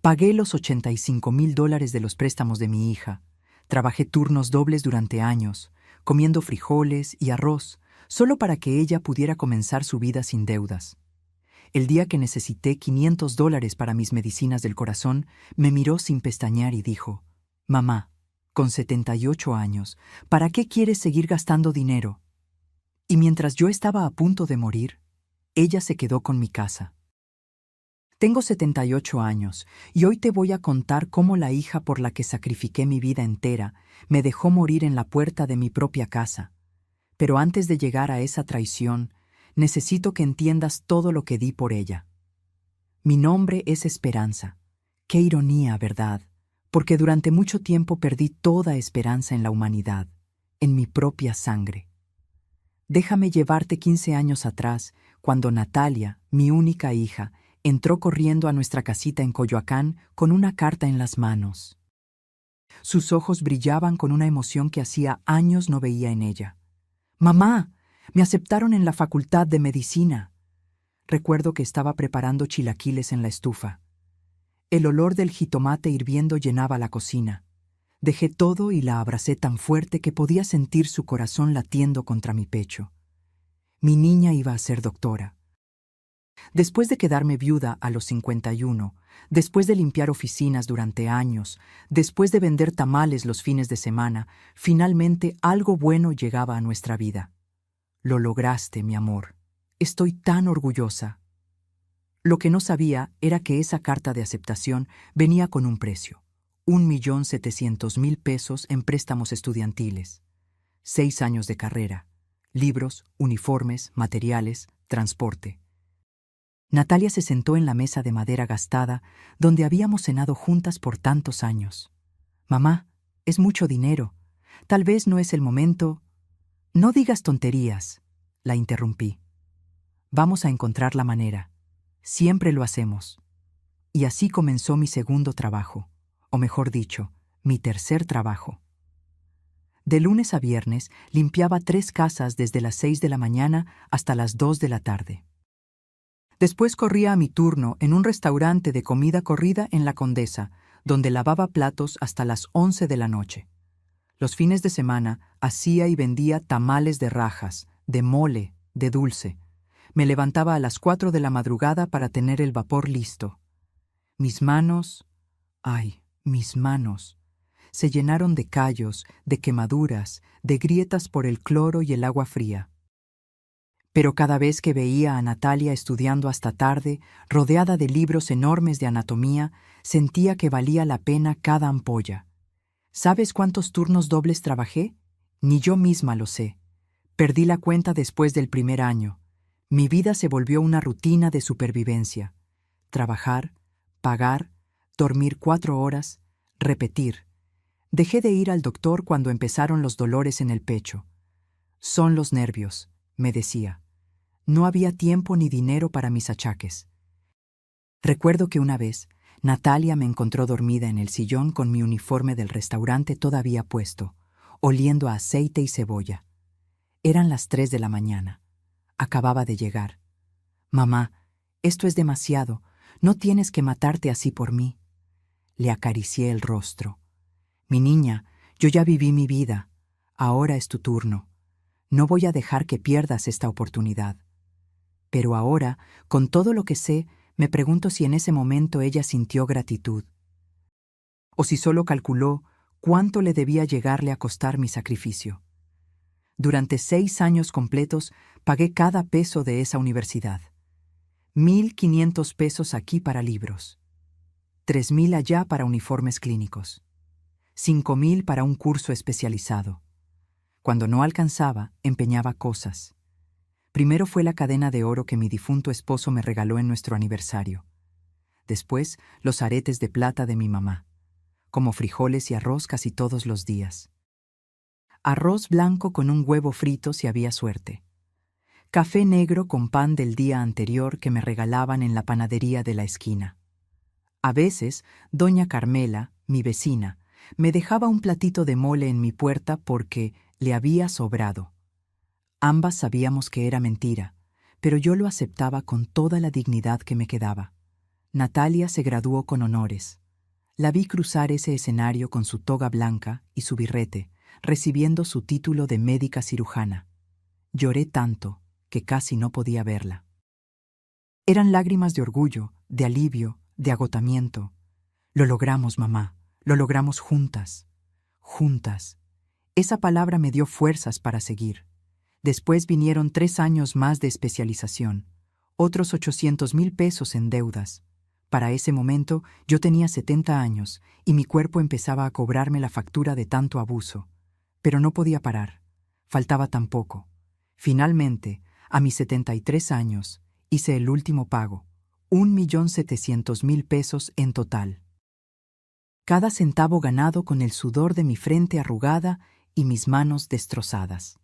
Pagué los $85,000 de los préstamos de mi hija. Trabajé turnos dobles durante años, comiendo frijoles y arroz, solo para que ella pudiera comenzar su vida sin deudas. El día que necesité $500 para mis medicinas del corazón, me miró sin pestañear y dijo: «Mamá, con 78 años, ¿para qué quieres seguir gastando dinero?». Y mientras yo estaba a punto de morir, ella se quedó con mi casa. Tengo 78 años y hoy te voy a contar cómo la hija por la que sacrifiqué mi vida entera me dejó morir en la puerta de mi propia casa. Pero antes de llegar a esa traición, necesito que entiendas todo lo que di por ella. Mi nombre es Esperanza. Qué ironía, ¿verdad? Porque durante mucho tiempo perdí toda esperanza en la humanidad, en mi propia sangre. Déjame llevarte 15 años atrás, cuando Natalia, mi única hija, entró corriendo a nuestra casita en Coyoacán con una carta en las manos. Sus ojos brillaban con una emoción que hacía años no veía en ella. «Mamá, me aceptaron en la Facultad de Medicina». Recuerdo que estaba preparando chilaquiles en la estufa. El olor del jitomate hirviendo llenaba la cocina. Dejé todo y la abracé tan fuerte que podía sentir su corazón latiendo contra mi pecho. Mi niña iba a ser doctora. Después de quedarme viuda a los 51, después de limpiar oficinas durante años, después de vender tamales los fines de semana, finalmente algo bueno llegaba a nuestra vida. Lo lograste, mi amor. Estoy tan orgullosa. Lo que no sabía era que esa carta de aceptación venía con un precio: $1,700,000 en préstamos estudiantiles, 6 años de carrera, libros, uniformes, materiales, transporte. Natalia se sentó en la mesa de madera gastada donde habíamos cenado juntas por tantos años. «Mamá, es mucho dinero. Tal vez no es el momento». «No digas tonterías», la interrumpí. «Vamos a encontrar la manera. Siempre lo hacemos». Y así comenzó mi segundo trabajo, o mejor dicho, mi tercer trabajo. De lunes a viernes limpiaba 3 casas desde las 6 de la mañana hasta las 2 de la tarde. Después corría a mi turno en un restaurante de comida corrida en La Condesa, donde lavaba platos hasta las 11 de la noche. Los fines de semana hacía y vendía tamales de rajas, de mole, de dulce. Me levantaba a las 4 de la madrugada para tener el vapor listo. Mis manos se llenaron de callos, de quemaduras, de grietas por el cloro y el agua fría. Pero cada vez que veía a Natalia estudiando hasta tarde, rodeada de libros enormes de anatomía, sentía que valía la pena cada ampolla. ¿Sabes cuántos turnos dobles trabajé? Ni yo misma lo sé. Perdí la cuenta después del primer año. Mi vida se volvió una rutina de supervivencia. Trabajar, pagar, dormir 4 horas, repetir. Dejé de ir al doctor cuando empezaron los dolores en el pecho. «Son los nervios», me decía. No había tiempo ni dinero para mis achaques. Recuerdo que una vez, Natalia me encontró dormida en el sillón con mi uniforme del restaurante todavía puesto, oliendo a aceite y cebolla. Eran las 3 de la mañana. Acababa de llegar. «Mamá, esto es demasiado. No tienes que matarte así por mí». Le acaricié el rostro. «Mi niña, yo ya viví mi vida. Ahora es tu turno. No voy a dejar que pierdas esta oportunidad». Pero ahora, con todo lo que sé, me pregunto si en ese momento ella sintió gratitud. O si solo calculó cuánto le debía llegarle a costar mi sacrificio. Durante 6 años completos pagué cada peso de esa universidad. $1,500 aquí para libros, $3,000 allá para uniformes clínicos, $5,000 para un curso especializado. Cuando no alcanzaba, empeñaba cosas. Primero fue la cadena de oro que mi difunto esposo me regaló en nuestro aniversario. Después, los aretes de plata de mi mamá. Como frijoles y arroz casi todos los días. Arroz blanco con un huevo frito si había suerte. Café negro con pan del día anterior que me regalaban en la panadería de la esquina. A veces, doña Carmela, mi vecina, me dejaba un platito de mole en mi puerta porque le había sobrado. Ambas sabíamos que era mentira, pero yo lo aceptaba con toda la dignidad que me quedaba. Natalia se graduó con honores. La vi cruzar ese escenario con su toga blanca y su birrete, recibiendo su título de médica cirujana. Lloré tanto que casi no podía verla. Eran lágrimas de orgullo, de alivio, de agotamiento. Lo logramos, mamá. Lo logramos juntas. Juntas. Esa palabra me dio fuerzas para seguir. Después vinieron 3 años más de especialización, otros 800,000 pesos en deudas. Para ese momento yo tenía 70 años y mi cuerpo empezaba a cobrarme la factura de tanto abuso. Pero no podía parar. Faltaba tan poco. Finalmente, a mis 73 años, hice el último pago, 1,700,000 pesos en total. Cada centavo ganado con el sudor de mi frente arrugada y mis manos destrozadas.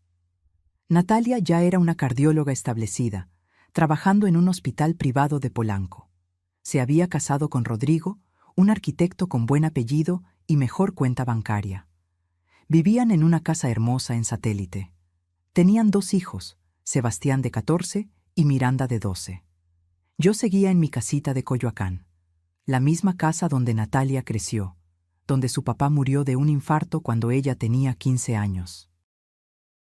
Natalia ya era una cardióloga establecida, trabajando en un hospital privado de Polanco. Se había casado con Rodrigo, un arquitecto con buen apellido y mejor cuenta bancaria. Vivían en una casa hermosa en Satélite. Tenían 2 hijos, Sebastián de 14 y Miranda de 12. Yo seguía en mi casita de Coyoacán, la misma casa donde Natalia creció, donde su papá murió de un infarto cuando ella tenía 15 años.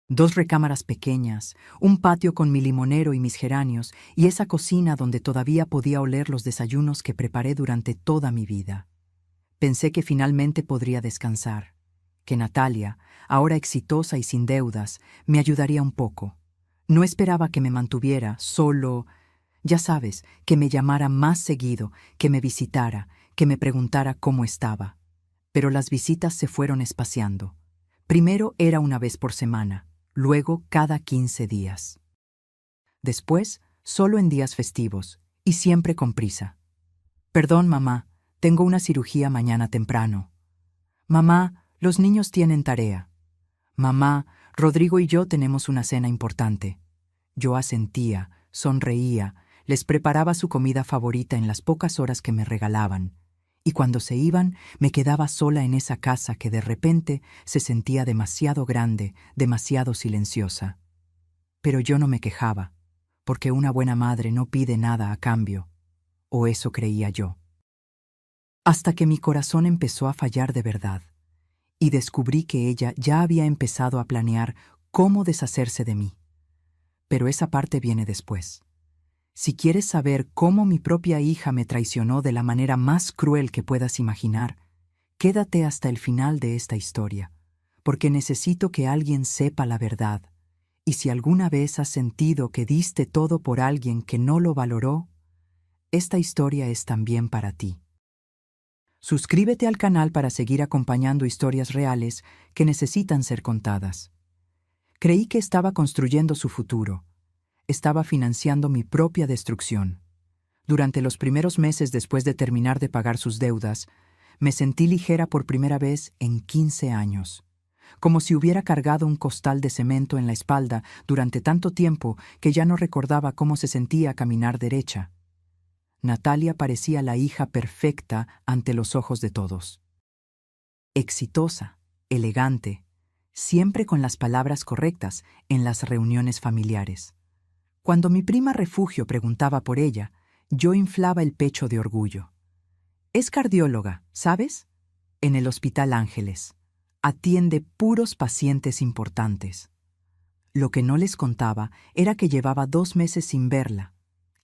2 recámaras pequeñas, un patio con mi limonero y mis geranios, y esa cocina donde todavía podía oler los desayunos que preparé durante toda mi vida. Pensé que finalmente podría descansar, que Natalia, ahora exitosa y sin deudas, me ayudaría un poco. No esperaba que me mantuviera solo, ya sabes, que me llamara más seguido, que me visitara, que me preguntara cómo estaba. Pero las visitas se fueron espaciando. Primero era una vez por semana, luego cada 15 días. Después, solo en días festivos, y siempre con prisa. Perdón, mamá, tengo una cirugía mañana temprano. Mamá, los niños tienen tarea. Mamá, Rodrigo y yo tenemos una cena importante. Yo asentía, sonreía, les preparaba su comida favorita en las pocas horas que me regalaban, y cuando se iban me quedaba sola en esa casa que de repente se sentía demasiado grande, demasiado silenciosa. Pero yo no me quejaba, porque una buena madre no pide nada a cambio, o eso creía yo. Hasta que mi corazón empezó a fallar de verdad, y descubrí que ella ya había empezado a planear cómo deshacerse de mí. Pero esa parte viene después. Si quieres saber cómo mi propia hija me traicionó de la manera más cruel que puedas imaginar, quédate hasta el final de esta historia, porque necesito que alguien sepa la verdad. Y si alguna vez has sentido que diste todo por alguien que no lo valoró, esta historia es también para ti. Suscríbete al canal para seguir acompañando historias reales que necesitan ser contadas. Creí que estaba construyendo su futuro. Estaba financiando mi propia destrucción. Durante los primeros meses después de terminar de pagar sus deudas, me sentí ligera por primera vez en 15 años, como si hubiera cargado un costal de cemento en la espalda durante tanto tiempo que ya no recordaba cómo se sentía caminar derecha. Natalia parecía la hija perfecta ante los ojos de todos. Exitosa, elegante, siempre con las palabras correctas en las reuniones familiares. Cuando mi prima Refugio preguntaba por ella, yo inflaba el pecho de orgullo. Es cardióloga, ¿sabes? En el Hospital Ángeles. Atiende puros pacientes importantes. Lo que no les contaba era que llevaba 2 meses sin verla.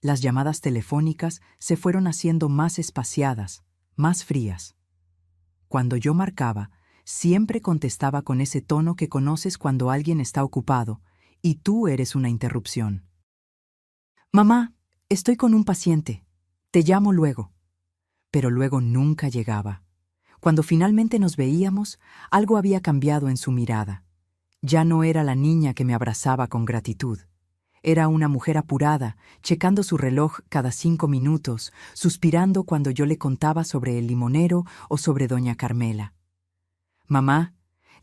Las llamadas telefónicas se fueron haciendo más espaciadas, más frías. Cuando yo marcaba, siempre contestaba con ese tono que conoces cuando alguien está ocupado y tú eres una interrupción. Mamá, estoy con un paciente. Te llamo luego. Pero luego nunca llegaba. Cuando finalmente nos veíamos, algo había cambiado en su mirada. Ya no era la niña que me abrazaba con gratitud. Era una mujer apurada, checando su reloj cada 5 minutos, suspirando cuando yo le contaba sobre el limonero o sobre doña Carmela. Mamá,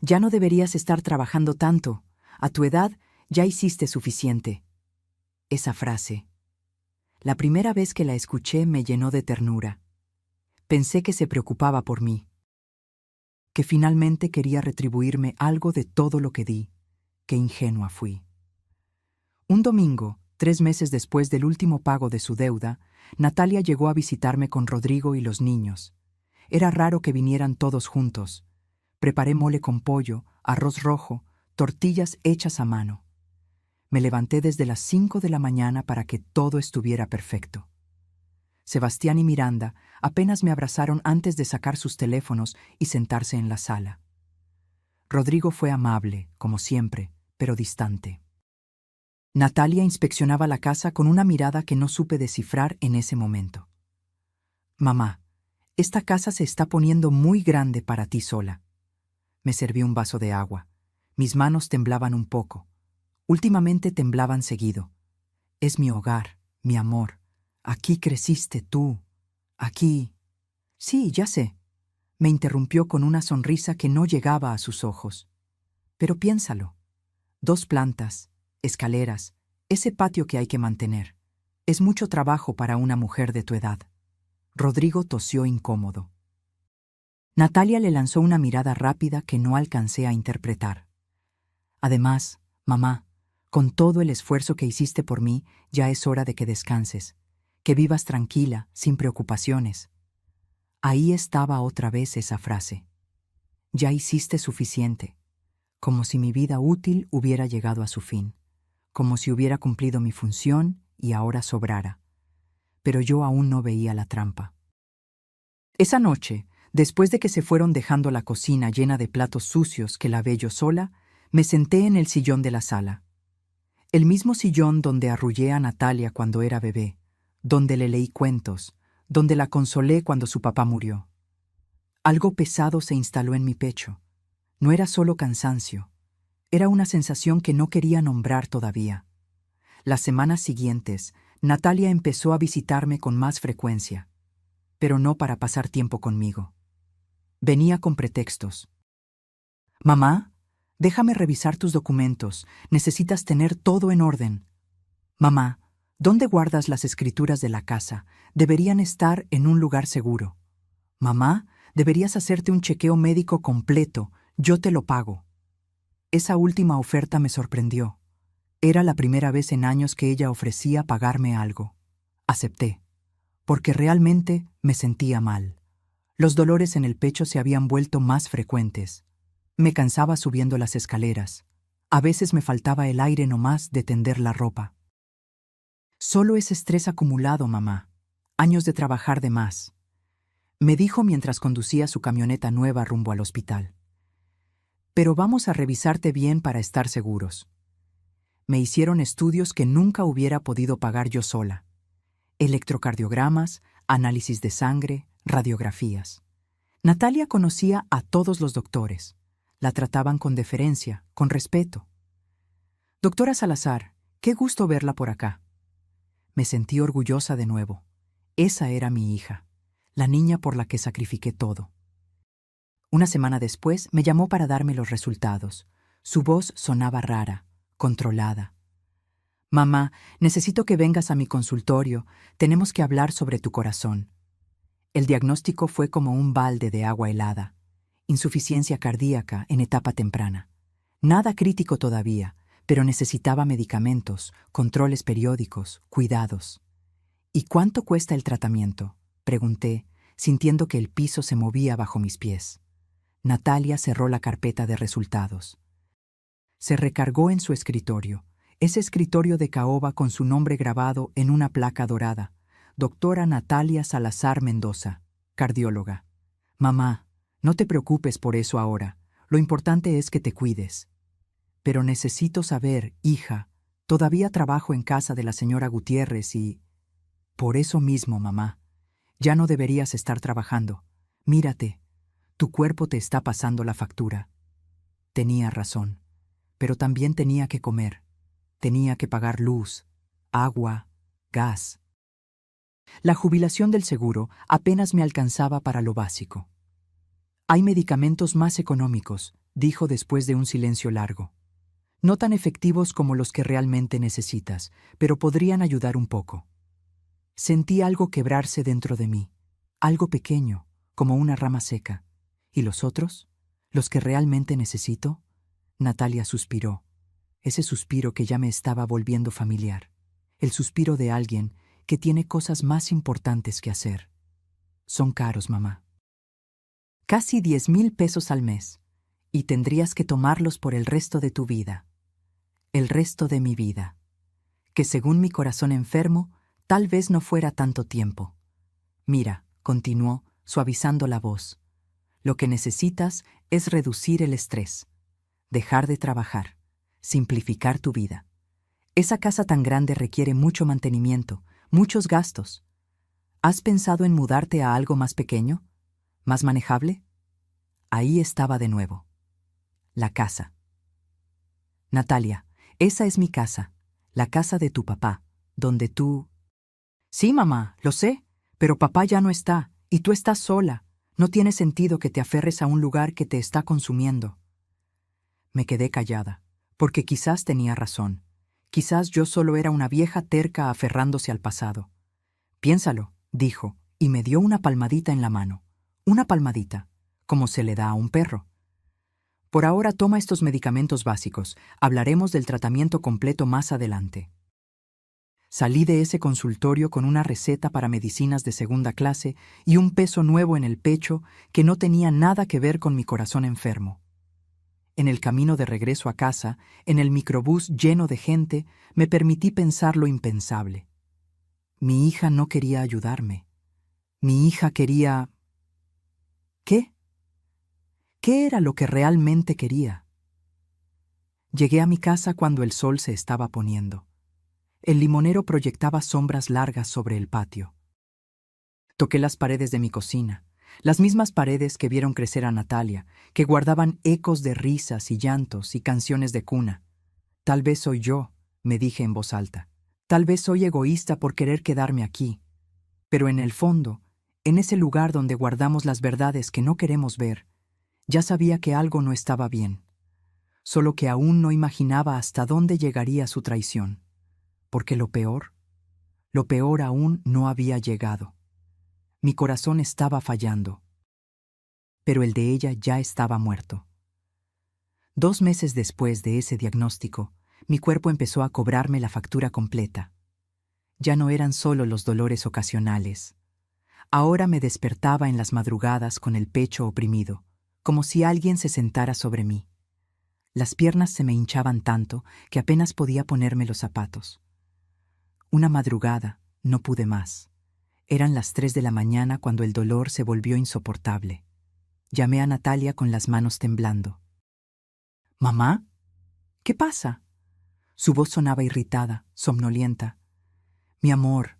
ya no deberías estar trabajando tanto. A tu edad ya hiciste suficiente. Esa frase. La primera vez que la escuché me llenó de ternura. Pensé que se preocupaba por mí, que finalmente quería retribuirme algo de todo lo que di. Qué ingenua fui. Un domingo, 3 meses después del último pago de su deuda, Natalia llegó a visitarme con Rodrigo y los niños. Era raro que vinieran todos juntos. Preparé mole con pollo, arroz rojo, tortillas hechas a mano. Me levanté desde las 5 de la mañana para que todo estuviera perfecto. Sebastián y Miranda apenas me abrazaron antes de sacar sus teléfonos y sentarse en la sala. Rodrigo fue amable, como siempre, pero distante. Natalia inspeccionaba la casa con una mirada que no supe descifrar en ese momento. «Mamá, esta casa se está poniendo muy grande para ti sola». Me serví un vaso de agua. Mis manos temblaban un poco. Últimamente temblaban seguido. «Es mi hogar, mi amor. Aquí creciste tú. Aquí». «Sí, ya sé», me interrumpió con una sonrisa que no llegaba a sus ojos. «Pero piénsalo. 2 plantas, escaleras, ese patio que hay que mantener. Es mucho trabajo para una mujer de tu edad». Rodrigo tosió incómodo. Natalia le lanzó una mirada rápida que no alcancé a interpretar. «Además, mamá, con todo el esfuerzo que hiciste por mí, ya es hora de que descanses, que vivas tranquila, sin preocupaciones». Ahí estaba otra vez esa frase. Ya hiciste suficiente, como si mi vida útil hubiera llegado a su fin, como si hubiera cumplido mi función y ahora sobrara. Pero yo aún no veía la trampa. Esa noche, después de que se fueron dejando la cocina llena de platos sucios que lavé yo sola, me senté en el sillón de la sala. El mismo sillón donde arrullé a Natalia cuando era bebé, donde le leí cuentos, donde la consolé cuando su papá murió. Algo pesado se instaló en mi pecho. No era solo cansancio, era una sensación que no quería nombrar todavía. Las semanas siguientes, Natalia empezó a visitarme con más frecuencia, pero no para pasar tiempo conmigo. Venía con pretextos. «Mamá, déjame revisar tus documentos, necesitas tener todo en orden». «Mamá, ¿dónde guardas las escrituras de la casa? Deberían estar en un lugar seguro». «Mamá, deberías hacerte un chequeo médico completo, yo te lo pago». Esa última oferta me sorprendió. Era la primera vez en años que ella ofrecía pagarme algo. Acepté, porque realmente me sentía mal. Los dolores en el pecho se habían vuelto más frecuentes. Me cansaba subiendo las escaleras. A veces me faltaba el aire nomás de tender la ropa. «Solo es estrés acumulado, mamá. Años de trabajar de más», me dijo mientras conducía su camioneta nueva rumbo al hospital. «Pero vamos a revisarte bien para estar seguros». Me hicieron estudios que nunca hubiera podido pagar yo sola. Electrocardiogramas, análisis de sangre, radiografías. Natalia conocía a todos los doctores. La trataban con deferencia, con respeto. «Doctora Salazar, qué gusto verla por acá». Me sentí orgullosa de nuevo. Esa era mi hija, la niña por la que sacrifiqué todo. Una semana después me llamó para darme los resultados. Su voz sonaba rara, controlada. «Mamá, necesito que vengas a mi consultorio. Tenemos que hablar sobre tu corazón». El diagnóstico fue como un balde de agua helada. Insuficiencia cardíaca en etapa temprana. Nada crítico todavía, pero necesitaba medicamentos, controles periódicos, cuidados. «¿Y cuánto cuesta el tratamiento?», pregunté, sintiendo que el piso se movía bajo mis pies. Natalia cerró la carpeta de resultados. Se recargó en su escritorio, ese escritorio de caoba con su nombre grabado en una placa dorada. «Doctora Natalia Salazar Mendoza, cardióloga». «Mamá, no te preocupes por eso ahora. Lo importante es que te cuides». «Pero necesito saber, hija, todavía trabajo en casa de la señora Gutiérrez y...». «Por eso mismo, mamá. Ya no deberías estar trabajando. Mírate, tu cuerpo te está pasando la factura». Tenía razón, pero también tenía que comer. Tenía que pagar luz, agua, gas. La jubilación del seguro apenas me alcanzaba para lo básico. «Hay medicamentos más económicos», dijo después de un silencio largo. «No tan efectivos como los que realmente necesitas, pero podrían ayudar un poco». Sentí algo quebrarse dentro de mí, algo pequeño, como una rama seca. «¿Y los otros? ¿Los que realmente necesito?». Natalia suspiró, ese suspiro que ya me estaba volviendo familiar, el suspiro de alguien que tiene cosas más importantes que hacer. Son caros, mamá. Casi 10,000 pesos al mes, y tendrías que tomarlos por el resto de tu vida. El resto de mi vida. Que según mi corazón enfermo, tal vez no fuera tanto tiempo. Mira, continuó, suavizando la voz. Lo que necesitas es reducir el estrés, dejar de trabajar, simplificar tu vida. Esa casa tan grande requiere mucho mantenimiento, muchos gastos. ¿Has pensado en mudarte a algo más pequeño? ¿Más manejable? Ahí estaba de nuevo. La casa. Natalia, esa es mi casa, la casa de tu papá, donde tú... Sí, mamá, lo sé, pero papá ya no está, y tú estás sola. No tiene sentido que te aferres a un lugar que te está consumiendo. Me quedé callada, porque quizás tenía razón. Quizás yo solo era una vieja terca aferrándose al pasado. Piénsalo, dijo, y me dio una palmadita en la mano. Una palmadita, como se le da a un perro. Por ahora toma estos medicamentos básicos. Hablaremos del tratamiento completo más adelante. Salí de ese consultorio con una receta para medicinas de segunda clase y un peso nuevo en el pecho que no tenía nada que ver con mi corazón enfermo. En el camino de regreso a casa, en el microbús lleno de gente, me permití pensar lo impensable. Mi hija no quería ayudarme. Mi hija quería... ¿Qué? ¿Qué era lo que realmente quería? Llegué a mi casa cuando el sol se estaba poniendo. El limonero proyectaba sombras largas sobre el patio. Toqué las paredes de mi cocina, las mismas paredes que vieron crecer a Natalia, que guardaban ecos de risas y llantos y canciones de cuna. Tal vez soy yo, me dije en voz alta. Tal vez soy egoísta por querer quedarme aquí. Pero en el fondo, en ese lugar donde guardamos las verdades que no queremos ver, ya sabía que algo no estaba bien. Solo que aún no imaginaba hasta dónde llegaría su traición. Porque lo peor aún no había llegado. Mi corazón estaba fallando. Pero el de ella ya estaba muerto. 2 meses después de ese diagnóstico, mi cuerpo empezó a cobrarme la factura completa. Ya no eran solo los dolores ocasionales. Ahora me despertaba en las madrugadas con el pecho oprimido, como si alguien se sentara sobre mí. Las piernas se me hinchaban tanto que apenas podía ponerme los zapatos. Una madrugada, no pude más. Eran las 3 de la mañana cuando el dolor se volvió insoportable. Llamé a Natalia con las manos temblando. «¿Mamá? ¿Qué pasa?» Su voz sonaba irritada, somnolienta. «Mi amor,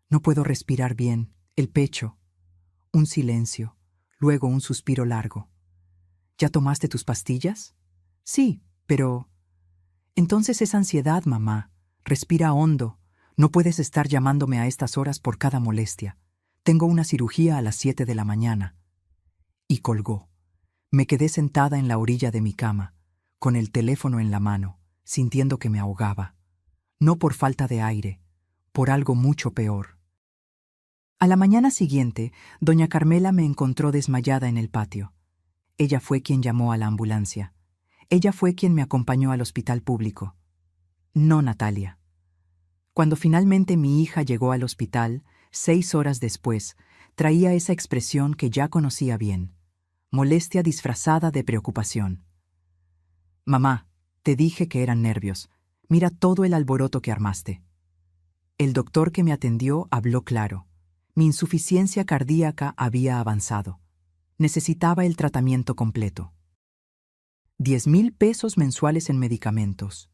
no puedo respirar bien, el pecho». Un silencio, luego un suspiro largo. «¿Ya tomaste tus pastillas?» «Sí, pero...» «Entonces es ansiedad, mamá. Respira hondo. No puedes estar llamándome a estas horas por cada molestia. Tengo una cirugía a las 7 de la mañana». Y colgó. Me quedé sentada en la orilla de mi cama, con el teléfono en la mano, sintiendo que me ahogaba. No por falta de aire, por algo mucho peor. A la mañana siguiente, doña Carmela me encontró desmayada en el patio. Ella fue quien llamó a la ambulancia. Ella fue quien me acompañó al hospital público. No Natalia. Cuando finalmente mi hija llegó al hospital, 6 horas después, traía esa expresión que ya conocía bien. Molestia disfrazada de preocupación. «Mamá, te dije que eran nervios. Mira todo el alboroto que armaste». El doctor que me atendió habló claro. Mi insuficiencia cardíaca había avanzado. Necesitaba el tratamiento completo. 10,000 pesos mensuales en medicamentos.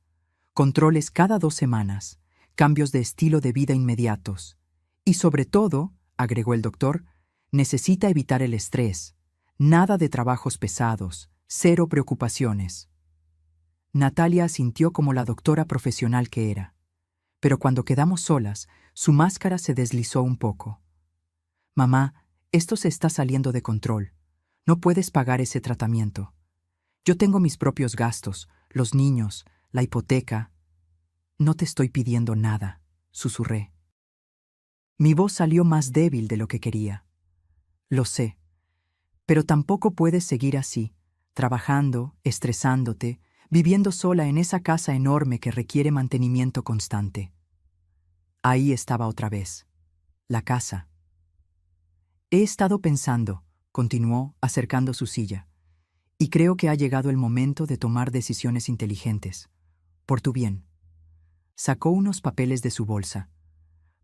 Controles cada 2 semanas. Cambios de estilo de vida inmediatos. Y sobre todo, agregó el doctor, necesita evitar el estrés. Nada de trabajos pesados. 0 preocupaciones. Natalia asintió como la doctora profesional que era. Pero cuando quedamos solas, su máscara se deslizó un poco. «Mamá, esto se está saliendo de control. No puedes pagar ese tratamiento. Yo tengo mis propios gastos, los niños, la hipoteca». «No te estoy pidiendo nada», susurré. Mi voz salió más débil de lo que quería. «Lo sé. Pero tampoco puedes seguir así, trabajando, estresándote, viviendo sola en esa casa enorme que requiere mantenimiento constante». Ahí estaba otra vez. La casa. He estado pensando, continuó, acercando su silla, y creo que ha llegado el momento de tomar decisiones inteligentes. Por tu bien. Sacó unos papeles de su bolsa,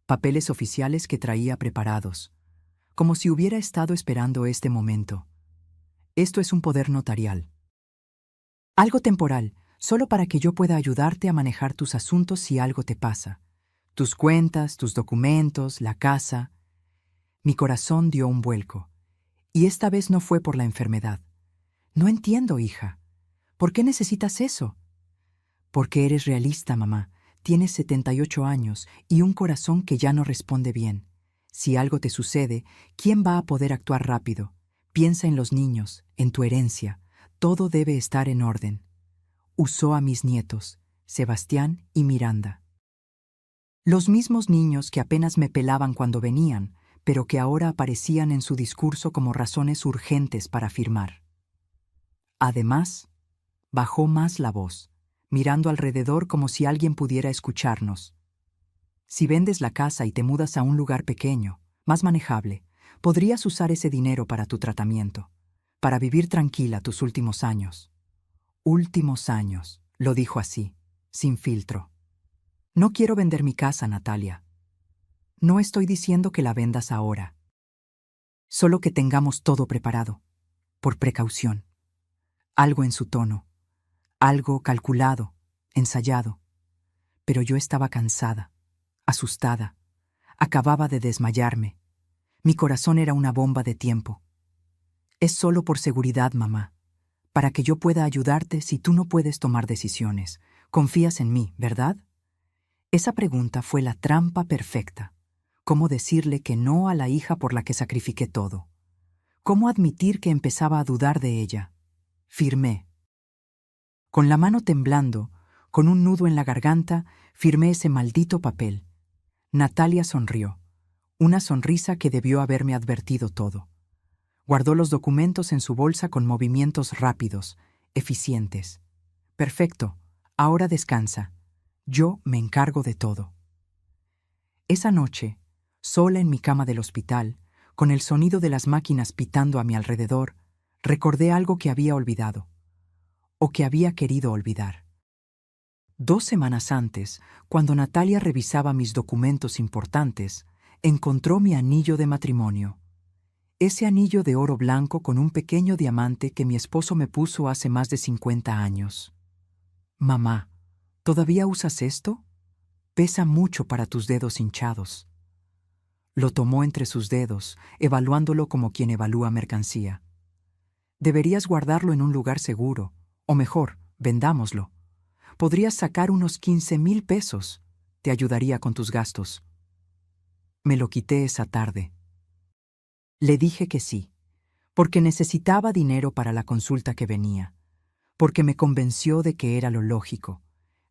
papeles oficiales que traía preparados, como si hubiera estado esperando este momento. Esto es un poder notarial. Algo temporal, solo para que yo pueda ayudarte a manejar tus asuntos si algo te pasa. Tus cuentas, tus documentos, la casa. Mi corazón dio un vuelco. Y esta vez no fue por la enfermedad. No entiendo, hija. ¿Por qué necesitas eso? Porque eres realista, mamá. Tienes 78 años y un corazón que ya no responde bien. Si algo te sucede, ¿quién va a poder actuar rápido? Piensa en los niños, en tu herencia. Todo debe estar en orden. Usó a mis nietos, Sebastián y Miranda. Los mismos niños que apenas me pelaban cuando venían, pero que ahora aparecían en su discurso como razones urgentes para firmar. Además, bajó más la voz, mirando alrededor como si alguien pudiera escucharnos. Si vendes la casa y te mudas a un lugar pequeño, más manejable, podrías usar ese dinero para tu tratamiento, para vivir tranquila tus últimos años. Últimos años, lo dijo así, sin filtro. No quiero vender mi casa, Natalia. No estoy diciendo que la vendas ahora. Solo que tengamos todo preparado, por precaución. Algo en su tono, algo calculado, ensayado. Pero yo estaba cansada, asustada. Acababa de desmayarme. Mi corazón era una bomba de tiempo. Es solo por seguridad, mamá, para que yo pueda ayudarte si tú no puedes tomar decisiones. Confías en mí, ¿verdad? Esa pregunta fue la trampa perfecta. ¿Cómo decirle que no a la hija por la que sacrifiqué todo? ¿Cómo admitir que empezaba a dudar de ella? Firmé. Con la mano temblando, con un nudo en la garganta, firmé ese maldito papel. Natalia sonrió, una sonrisa que debió haberme advertido todo. Guardó los documentos en su bolsa con movimientos rápidos, eficientes. Perfecto, ahora descansa. Yo me encargo de todo. Esa noche, sola en mi cama del hospital, con el sonido de las máquinas pitando a mi alrededor, recordé algo que había olvidado, o que había querido olvidar. 2 semanas antes, cuando Natalia revisaba mis documentos importantes, encontró mi anillo de matrimonio. Ese anillo de oro blanco con un pequeño diamante que mi esposo me puso hace más de 50 años. Mamá, ¿todavía usas esto? Pesa mucho para tus dedos hinchados. Lo tomó entre sus dedos, evaluándolo como quien evalúa mercancía. Deberías guardarlo en un lugar seguro, o mejor, vendámoslo. Podrías sacar unos 15,000 pesos. Te ayudaría con tus gastos. Me lo quité esa tarde. Le dije que sí, porque necesitaba dinero para la consulta que venía, porque me convenció de que era lo lógico.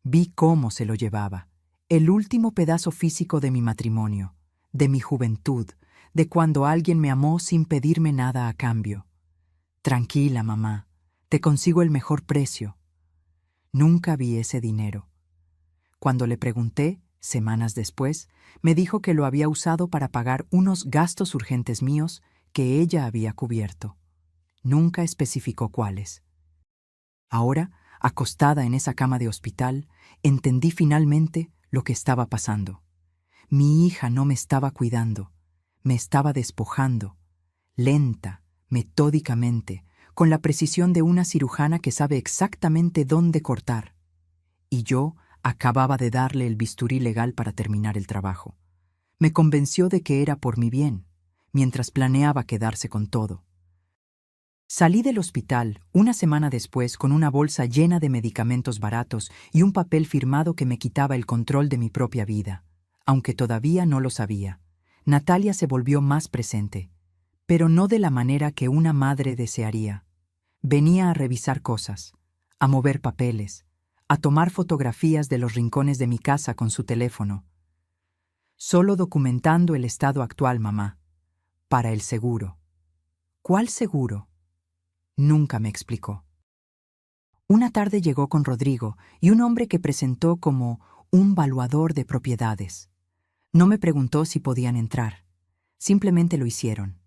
Vi cómo se lo llevaba, el último pedazo físico de mi matrimonio, de mi juventud, de cuando alguien me amó sin pedirme nada a cambio. Tranquila, mamá, te consigo el mejor precio. Nunca vi ese dinero. Cuando le pregunté, semanas después, me dijo que lo había usado para pagar unos gastos urgentes míos que ella había cubierto. Nunca especificó cuáles. Ahora, acostada en esa cama de hospital, entendí finalmente lo que estaba pasando. Mi hija no me estaba cuidando, me estaba despojando, lenta, metódicamente, con la precisión de una cirujana que sabe exactamente dónde cortar. Y yo acababa de darle el bisturí legal para terminar el trabajo. Me convenció de que era por mi bien, mientras planeaba quedarse con todo. Salí del hospital 1 semana después con una bolsa llena de medicamentos baratos y un papel firmado que me quitaba el control de mi propia vida. Aunque todavía no lo sabía, Natalia se volvió más presente, pero no de la manera que una madre desearía. Venía a revisar cosas, a mover papeles, a tomar fotografías de los rincones de mi casa con su teléfono. Solo documentando el estado actual, mamá, para el seguro. ¿Cuál seguro? Nunca me explicó. Una tarde llegó con Rodrigo y un hombre que presentó como un valuador de propiedades. No me preguntó si podían entrar. Simplemente lo hicieron.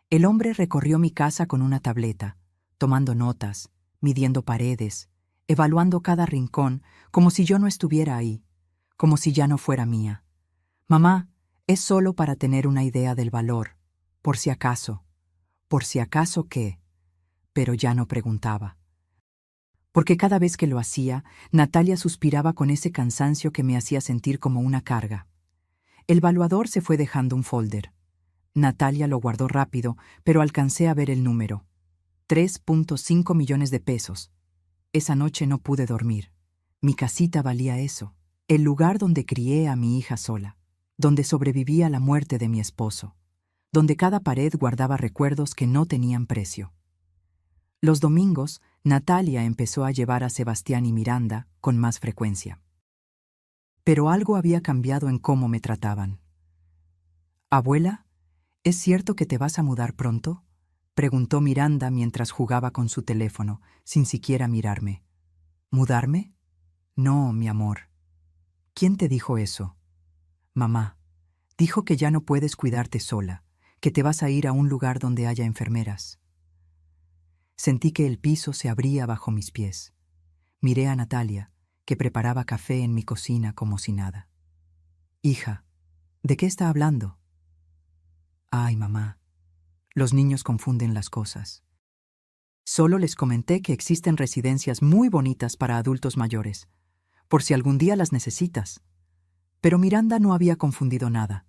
El hombre recorrió mi casa con una tableta, tomando notas, midiendo paredes, evaluando cada rincón, como si yo no estuviera ahí, como si ya no fuera mía. Mamá, es solo para tener una idea del valor, por si acaso. ¿Por si acaso qué? Pero ya no preguntaba. Porque cada vez que lo hacía, Natalia suspiraba con ese cansancio que me hacía sentir como una carga. El evaluador se fue dejando un folder. Natalia lo guardó rápido, pero alcancé a ver el número. 3.5 millones de pesos. Esa noche no pude dormir. Mi casita valía eso. El lugar donde crié a mi hija sola. Donde sobreviví a la muerte de mi esposo. Donde cada pared guardaba recuerdos que no tenían precio. Los domingos, Natalia empezó a llevar a Sebastián y Miranda con más frecuencia. Pero algo había cambiado en cómo me trataban. «Abuela, ¿es cierto que te vas a mudar pronto?», preguntó Miranda mientras jugaba con su teléfono, sin siquiera mirarme. «¿Mudarme? No, mi amor». «¿Quién te dijo eso?» «Mamá. Dijo que ya no puedes cuidarte sola, que te vas a ir a un lugar donde haya enfermeras». Sentí que el piso se abría bajo mis pies. Miré a Natalia, que preparaba café en mi cocina como si nada. «Hija, ¿de qué está hablando?» «Ay, mamá, los niños confunden las cosas. Solo les comenté que existen residencias muy bonitas para adultos mayores, por si algún día las necesitas». Pero Miranda no había confundido nada.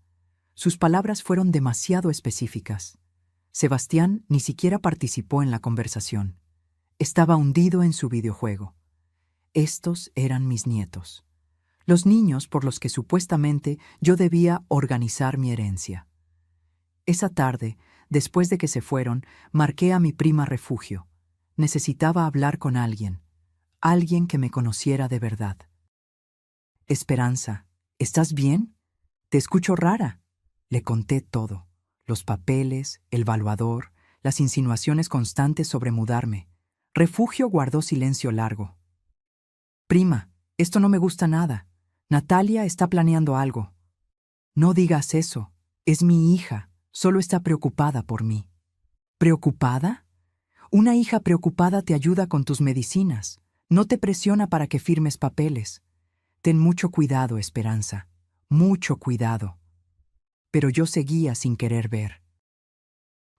Sus palabras fueron demasiado específicas. Sebastián ni siquiera participó en la conversación. Estaba hundido en su videojuego. Estos eran mis nietos. Los niños por los que supuestamente yo debía organizar mi herencia. Esa tarde, después de que se fueron, marqué a mi prima refugio. Necesitaba hablar con alguien. Alguien que me conociera de verdad. «Esperanza, ¿estás bien? Te escucho rara». Le conté todo. Los papeles, el evaluador, las insinuaciones constantes sobre mudarme. Refugio guardó silencio largo. «Prima, esto no me gusta nada. Natalia está planeando algo». «No digas eso. Es mi hija. Solo está preocupada por mí». «¿Preocupada? Una hija preocupada te ayuda con tus medicinas. No te presiona para que firmes papeles. Ten mucho cuidado, Esperanza. Mucho cuidado». Pero yo seguía sin querer ver.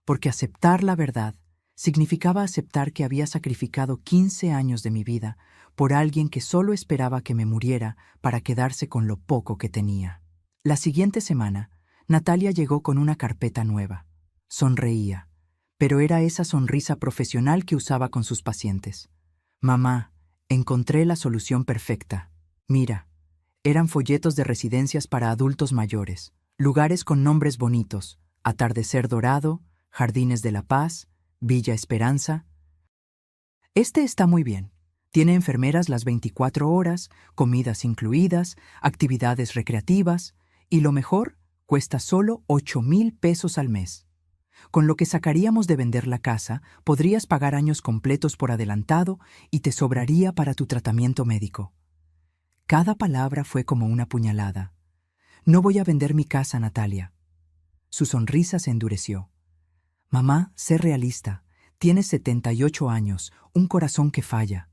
Porque aceptar la verdad significaba aceptar que había sacrificado 15 años de mi vida por alguien que solo esperaba que me muriera para quedarse con lo poco que tenía. La siguiente semana, Natalia llegó con una carpeta nueva. Sonreía, pero era esa sonrisa profesional que usaba con sus pacientes. «Mamá, encontré la solución perfecta. Mira». Eran folletos de residencias para adultos mayores, lugares con nombres bonitos: Atardecer Dorado, Jardines de la Paz, Villa Esperanza. «Este está muy bien. Tiene enfermeras las 24 horas, comidas incluidas, actividades recreativas, y lo mejor, cuesta solo 8,000 pesos al mes. Con lo que sacaríamos de vender la casa, podrías pagar años completos por adelantado y te sobraría para tu tratamiento médico». Cada palabra fue como una puñalada. «No voy a vender mi casa, Natalia». Su sonrisa se endureció. «Mamá, sé realista. Tienes 78 años, un corazón que falla.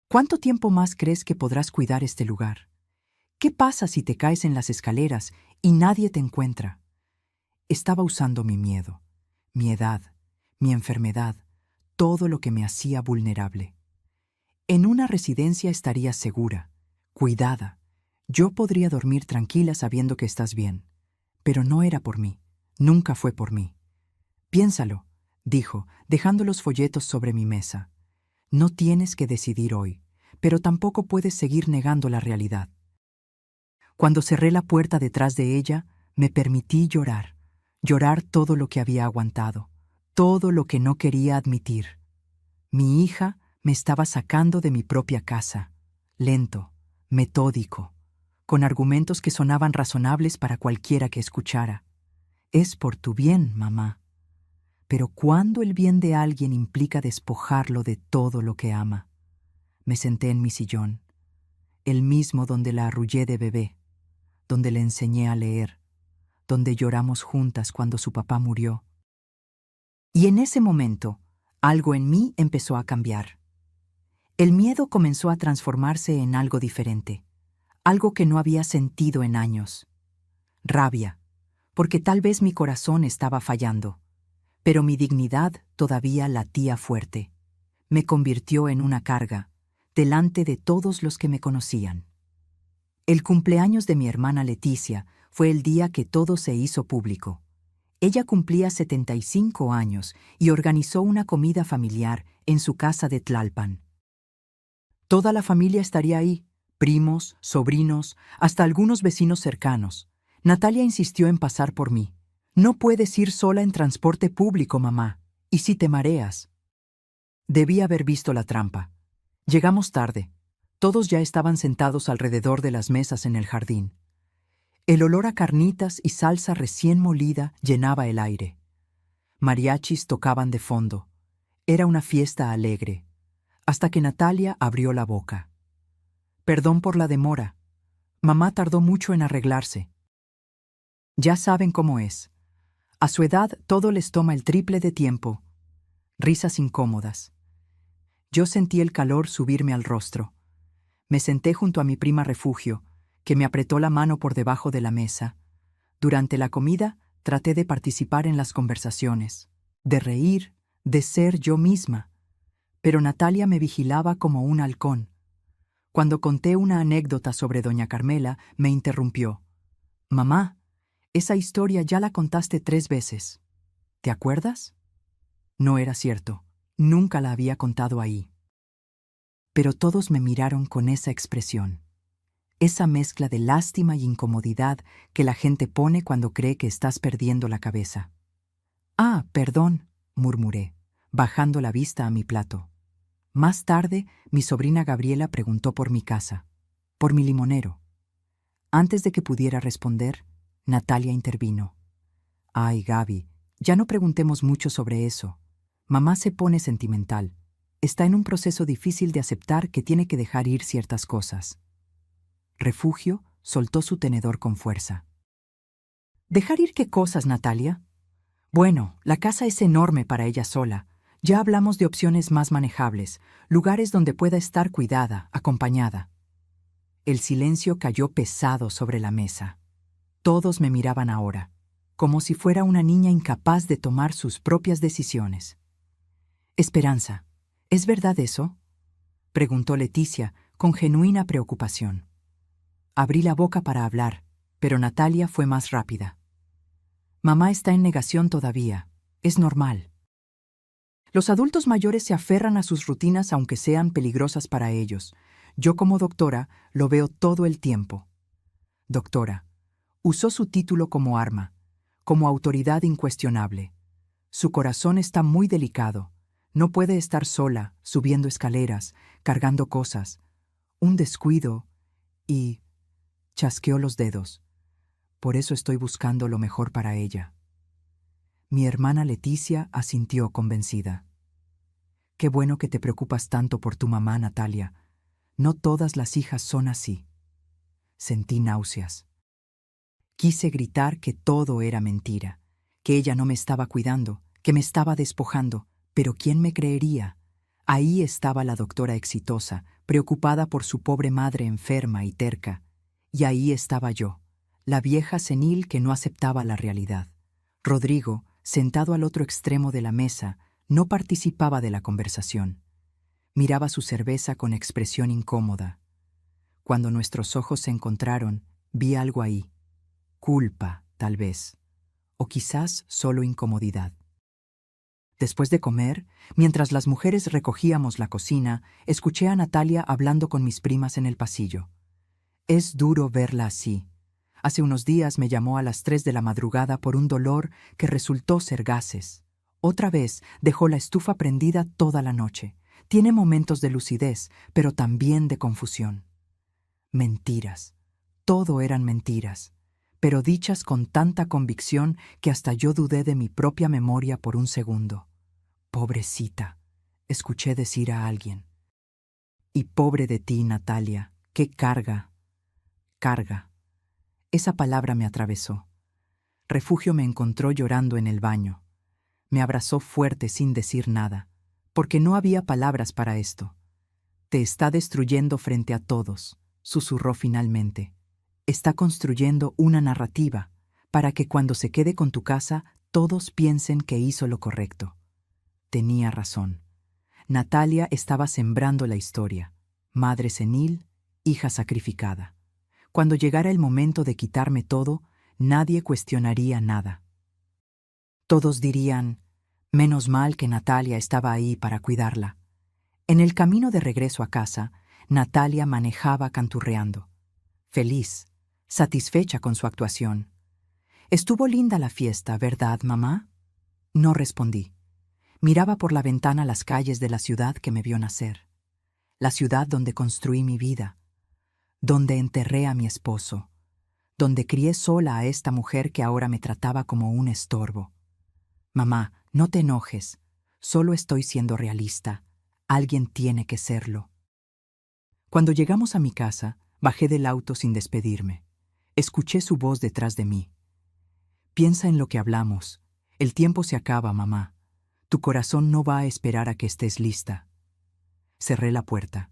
¿Cuánto tiempo más crees que podrás cuidar este lugar? ¿Qué pasa si te caes en las escaleras y nadie te encuentra?» Estaba usando mi miedo, mi edad, mi enfermedad, todo lo que me hacía vulnerable. «En una residencia estarías segura, cuidada. Yo podría dormir tranquila sabiendo que estás bien. Pero no era por mí, nunca fue por mí». «Piénsalo», dijo, dejando los folletos sobre mi mesa. «No tienes que decidir hoy, pero tampoco puedes seguir negando la realidad». Cuando cerré la puerta detrás de ella, me permití llorar. Llorar todo lo que había aguantado, todo lo que no quería admitir. Mi hija me estaba sacando de mi propia casa, lento, metódico, con argumentos que sonaban razonables para cualquiera que escuchara. «Es por tu bien, mamá». Pero ¿cuándo el bien de alguien implica despojarlo de todo lo que ama? Me senté en mi sillón, el mismo donde la arrullé de bebé, donde le enseñé a leer, donde lloramos juntas cuando su papá murió. Y en ese momento, algo en mí empezó a cambiar. El miedo comenzó a transformarse en algo diferente, algo que no había sentido en años. Rabia, porque tal vez mi corazón estaba fallando, pero mi dignidad todavía latía fuerte. Me convirtió en una carga, delante de todos los que me conocían. El cumpleaños de mi hermana Leticia fue el día que todo se hizo público. Ella cumplía 75 años y organizó una comida familiar en su casa de Tlalpan. Toda la familia estaría ahí, primos, sobrinos, hasta algunos vecinos cercanos. Natalia insistió en pasar por mí. «No puedes ir sola en transporte público, mamá. ¿Y si te mareas?» Debí haber visto la trampa. Llegamos tarde. Todos ya estaban sentados alrededor de las mesas en el jardín. El olor a carnitas y salsa recién molida llenaba el aire. Mariachis tocaban de fondo. Era una fiesta alegre, hasta que Natalia abrió la boca. «Perdón por la demora. Mamá tardó mucho en arreglarse. Ya saben cómo es. A su edad todo les toma el triple de tiempo». Risas incómodas. Yo sentí el calor subirme al rostro. Me senté junto a mi prima Refugio, que me apretó la mano por debajo de la mesa. Durante la comida traté de participar en las conversaciones, de reír, de ser yo misma. Pero Natalia me vigilaba como un halcón. Cuando conté una anécdota sobre doña Carmela, me interrumpió. «Mamá, esa historia ya la contaste 3 veces. ¿Te acuerdas?» No era cierto. Nunca la había contado ahí. Pero todos me miraron con esa expresión. Esa mezcla de lástima y incomodidad que la gente pone cuando cree que estás perdiendo la cabeza. «Ah, perdón», murmuré, bajando la vista a mi plato. Más tarde, mi sobrina Gabriela preguntó por mi casa, por mi limonero. Antes de que pudiera responder, Natalia intervino. «Ay, Gaby, ya no preguntemos mucho sobre eso. Mamá se pone sentimental. Está en un proceso difícil de aceptar que tiene que dejar ir ciertas cosas». Refugio soltó su tenedor con fuerza. «¿Dejar ir qué cosas, Natalia?» «Bueno, la casa es enorme para ella sola. Ya hablamos de opciones más manejables, lugares donde pueda estar cuidada, acompañada». El silencio cayó pesado sobre la mesa. Todos me miraban ahora, como si fuera una niña incapaz de tomar sus propias decisiones. «Esperanza, ¿es verdad eso?», preguntó Leticia con genuina preocupación. Abrí la boca para hablar, pero Natalia fue más rápida. «Mamá está en negación todavía. Es normal. Los adultos mayores se aferran a sus rutinas aunque sean peligrosas para ellos. Yo como doctora lo veo todo el tiempo». Doctora. Usó su título como arma, como autoridad incuestionable. Su corazón está muy delicado. No puede estar sola, subiendo escaleras, cargando cosas. Un descuido y... chasqueó los dedos. «Por eso estoy buscando lo mejor para ella». Mi hermana Leticia asintió convencida. «Qué bueno que te preocupas tanto por tu mamá, Natalia. No todas las hijas son así». Sentí náuseas. Quise gritar que todo era mentira, que ella no me estaba cuidando, que me estaba despojando, pero ¿quién me creería? Ahí estaba la doctora exitosa, preocupada por su pobre madre enferma y terca. Y ahí estaba yo, la vieja senil que no aceptaba la realidad. Rodrigo, sentado al otro extremo de la mesa, no participaba de la conversación. Miraba su cerveza con expresión incómoda. Cuando nuestros ojos se encontraron, vi algo ahí. Culpa, tal vez. O quizás solo incomodidad. Después de comer, mientras las mujeres recogíamos la cocina, escuché a Natalia hablando con mis primas en el pasillo. Es duro verla así. Hace unos días me llamó a las 3 de la madrugada por un dolor que resultó ser gases. Otra vez dejó la estufa prendida toda la noche. Tiene momentos de lucidez, pero también de confusión. Mentiras. Todo eran mentiras, pero dichas con tanta convicción que hasta yo dudé de mi propia memoria por un segundo. «Pobrecita», escuché decir a alguien. «Y pobre de ti, Natalia, qué carga». Esa palabra me atravesó. Refugio me encontró llorando en el baño. Me abrazó fuerte sin decir nada, porque no había palabras para esto. Te está destruyendo frente a todos, susurró finalmente. Está construyendo una narrativa para que cuando se quede con tu casa todos piensen que hizo lo correcto. Tenía razón. Natalia estaba sembrando la historia. Madre senil, hija sacrificada. Cuando llegara el momento de quitarme todo, nadie cuestionaría nada. Todos dirían, menos mal que Natalia estaba ahí para cuidarla. En el camino de regreso a casa, Natalia manejaba canturreando. Feliz, satisfecha con su actuación. «Estuvo linda la fiesta, ¿verdad, mamá?» No respondí. Miraba por la ventana las calles de la ciudad que me vio nacer. La ciudad donde construí mi vida, donde enterré a mi esposo, donde crié sola a esta mujer que ahora me trataba como un estorbo. «Mamá, no te enojes, solo estoy siendo realista. Alguien tiene que serlo». Cuando llegamos a mi casa, bajé del auto sin despedirme. Escuché su voz detrás de mí. «Piensa en lo que hablamos. El tiempo se acaba, mamá. Tu corazón no va a esperar a que estés lista». Cerré la puerta.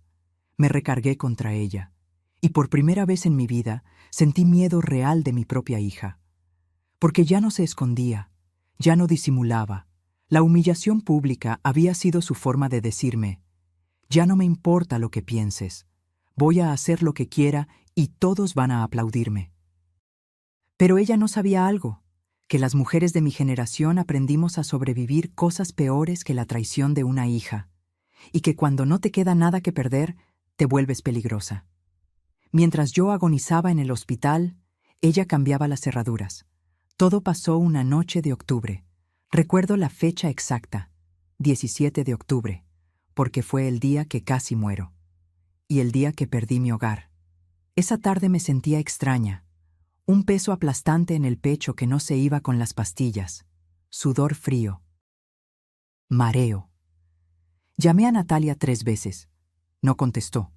Me recargué contra ella. Y por primera vez en mi vida sentí miedo real de mi propia hija. Porque ya no se escondía, ya no disimulaba. La humillación pública había sido su forma de decirme, «Ya no me importa lo que pienses. Voy a hacer lo que quiera y todos van a aplaudirme». Pero ella no sabía algo, que las mujeres de mi generación aprendimos a sobrevivir cosas peores que la traición de una hija, y que cuando no te queda nada que perder, te vuelves peligrosa. Mientras yo agonizaba en el hospital, ella cambiaba las cerraduras. Todo pasó una noche de octubre. Recuerdo la fecha exacta, 17 de octubre, porque fue el día que casi muero. Y el día que perdí mi hogar. Esa tarde me sentía extraña. Un peso aplastante en el pecho que no se iba con las pastillas. Sudor frío. Mareo. Llamé a Natalia 3 veces. No contestó.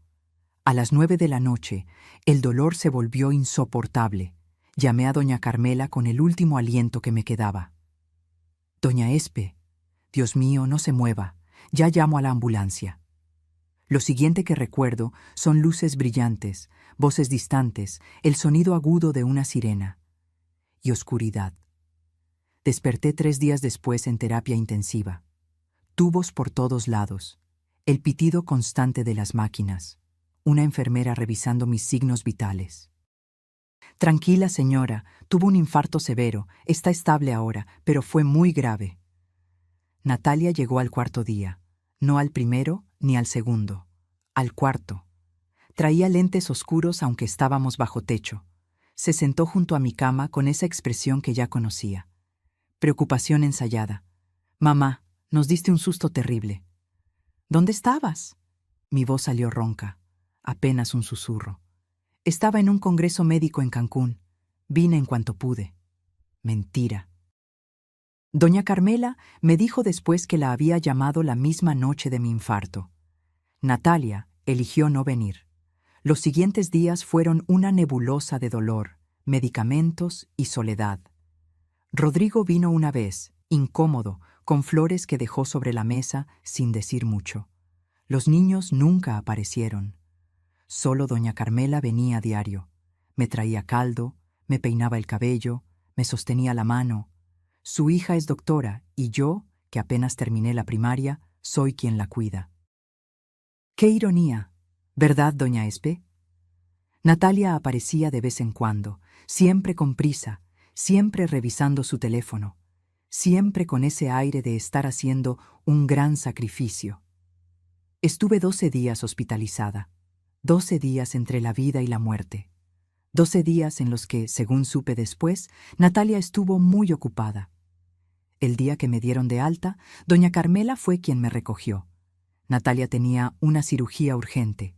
A las 9 de la noche, el dolor se volvió insoportable. Llamé a doña Carmela con el último aliento que me quedaba. «Doña Espe, Dios mío, no se mueva. Ya llamo a la ambulancia». Lo siguiente que recuerdo son luces brillantes, voces distantes, el sonido agudo de una sirena. Y oscuridad. Desperté 3 días después en terapia intensiva. Tubos por todos lados. El pitido constante de las máquinas. Una enfermera revisando mis signos vitales. «Tranquila, señora, tuvo un infarto severo, está estable ahora, pero fue muy grave». Natalia llegó al 4.º día, no al primero ni al segundo, al 4.º. Traía lentes oscuros aunque estábamos bajo techo. Se sentó junto a mi cama con esa expresión que ya conocía. Preocupación ensayada. «Mamá, nos diste un susto terrible». «¿Dónde estabas?» Mi voz salió ronca, apenas un susurro. «Estaba en un congreso médico en Cancún. Vine en cuanto pude». Mentira. Doña Carmela me dijo después que la había llamado la misma noche de mi infarto. Natalia eligió no venir. Los siguientes días fueron una nebulosa de dolor, medicamentos y soledad. Rodrigo vino una vez, incómodo, con flores que dejó sobre la mesa sin decir mucho. Los niños nunca aparecieron. Solo doña Carmela venía a diario. Me traía caldo, me peinaba el cabello, me sostenía la mano. Su hija es doctora y yo, que apenas terminé la primaria, soy quien la cuida. ¡Qué ironía! ¿Verdad, doña Espe? Natalia aparecía de vez en cuando, siempre con prisa, siempre revisando su teléfono, siempre con ese aire de estar haciendo un gran sacrificio. Estuve 12 días hospitalizada, 12 días entre la vida y la muerte, 12 días en los que, según supe después, Natalia estuvo muy ocupada. El día que me dieron de alta, doña Carmela fue quien me recogió. Natalia tenía una cirugía urgente.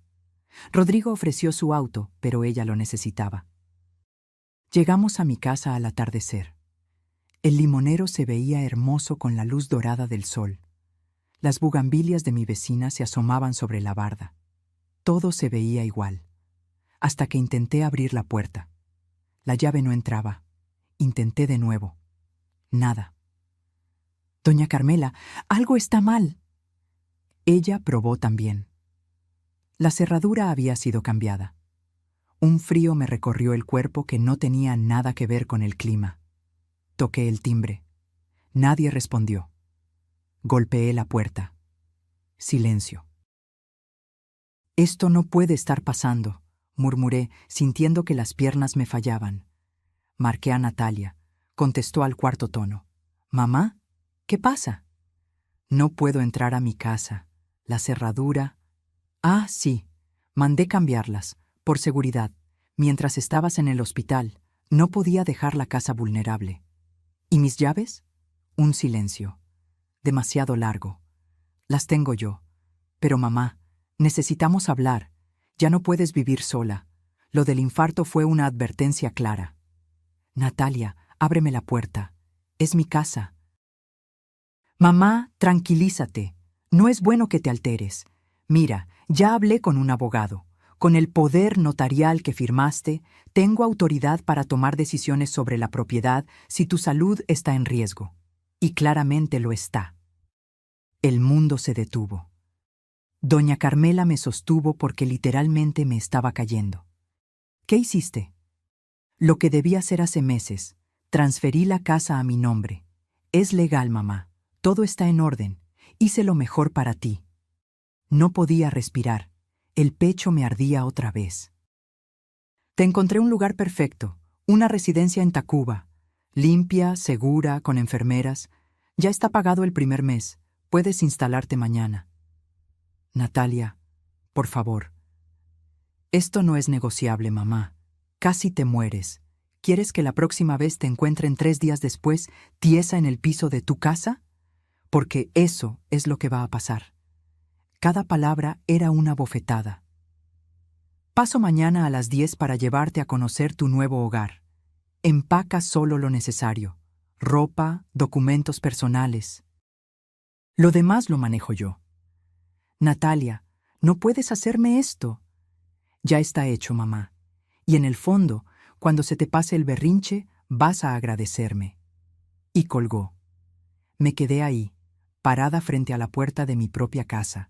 Rodrigo ofreció su auto, pero ella lo necesitaba. Llegamos a mi casa al atardecer. El limonero se veía hermoso con la luz dorada del sol. Las bugambilias de mi vecina se asomaban sobre la barda. Todo se veía igual, hasta que intenté abrir la puerta. La llave no entraba. Intenté de nuevo. Nada. Doña Carmela, algo está mal. Ella probó también. La cerradura había sido cambiada. Un frío me recorrió el cuerpo que no tenía nada que ver con el clima. Toqué el timbre. Nadie respondió. Golpeé la puerta. Silencio. Esto no puede estar pasando, murmuré, sintiendo que las piernas me fallaban. Marqué a Natalia. Contestó al cuarto tono. «¿Mamá? ¿Qué pasa?» «No puedo entrar a mi casa. La cerradura...» «Ah, sí. Mandé cambiarlas, por seguridad. Mientras estabas en el hospital, no podía dejar la casa vulnerable». «¿Y mis llaves?» Un silencio. Demasiado largo. «Las tengo yo. Pero mamá, necesitamos hablar. Ya no puedes vivir sola. Lo del infarto fue una advertencia clara». «Natalia, ábreme la puerta. Es mi casa». «Mamá, tranquilízate. No es bueno que te alteres. Mira, ya hablé con un abogado. Con el poder notarial que firmaste, tengo autoridad para tomar decisiones sobre la propiedad si tu salud está en riesgo. Y claramente lo está». El mundo se detuvo. Doña Carmela me sostuvo porque literalmente me estaba cayendo. «¿Qué hiciste?» «Lo que debí hacer hace meses. Transferí la casa a mi nombre. Es legal, mamá. Todo está en orden. Hice lo mejor para ti». No podía respirar. El pecho me ardía otra vez. «Te encontré un lugar perfecto. Una residencia en Tacuba. Limpia, segura, con enfermeras. Ya está pagado el primer mes. Puedes instalarte mañana». «Natalia, por favor». «Esto no es negociable, mamá. Casi te mueres. ¿Quieres que la próxima vez te encuentren 3 días después, tiesa en el piso de tu casa? Porque eso es lo que va a pasar». Cada palabra era una bofetada. «Paso mañana a las 10 para llevarte a conocer tu nuevo hogar. Empaca solo lo necesario. Ropa, documentos personales. Lo demás lo manejo yo». «Natalia, no puedes hacerme esto». «Ya está hecho, mamá. Y en el fondo, cuando se te pase el berrinche, vas a agradecerme». Y colgó. Me quedé ahí, parada frente a la puerta de mi propia casa.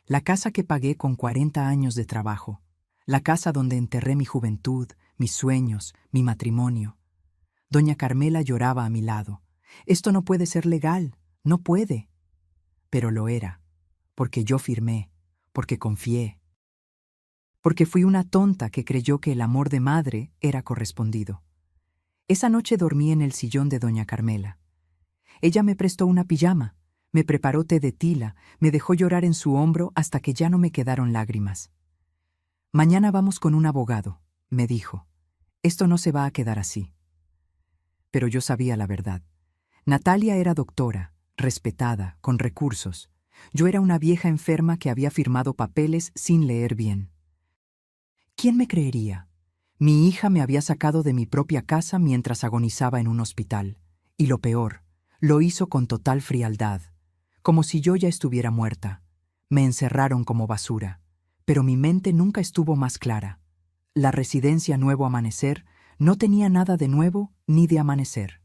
La casa que pagué con 40 años de trabajo. La casa donde enterré mi juventud, mis sueños, mi matrimonio. Doña Carmela lloraba a mi lado. «Esto no puede ser legal, no puede». Pero lo era, porque yo firmé, porque confié. Porque fui una tonta que creyó que el amor de madre era correspondido. Esa noche dormí en el sillón de doña Carmela. Ella me prestó una pijama, me preparó té de tila, me dejó llorar en su hombro hasta que ya no me quedaron lágrimas. «Mañana vamos con un abogado», me dijo. «Esto no se va a quedar así». Pero yo sabía la verdad. Natalia era doctora, respetada, con recursos. Yo era una vieja enferma que había firmado papeles sin leer bien. ¿Quién me creería? Mi hija me había sacado de mi propia casa mientras agonizaba en un hospital. Y lo peor, lo hizo con total frialdad, como si yo ya estuviera muerta. Me encerraron como basura, pero mi mente nunca estuvo más clara. La residencia Nuevo Amanecer no tenía nada de nuevo ni de amanecer.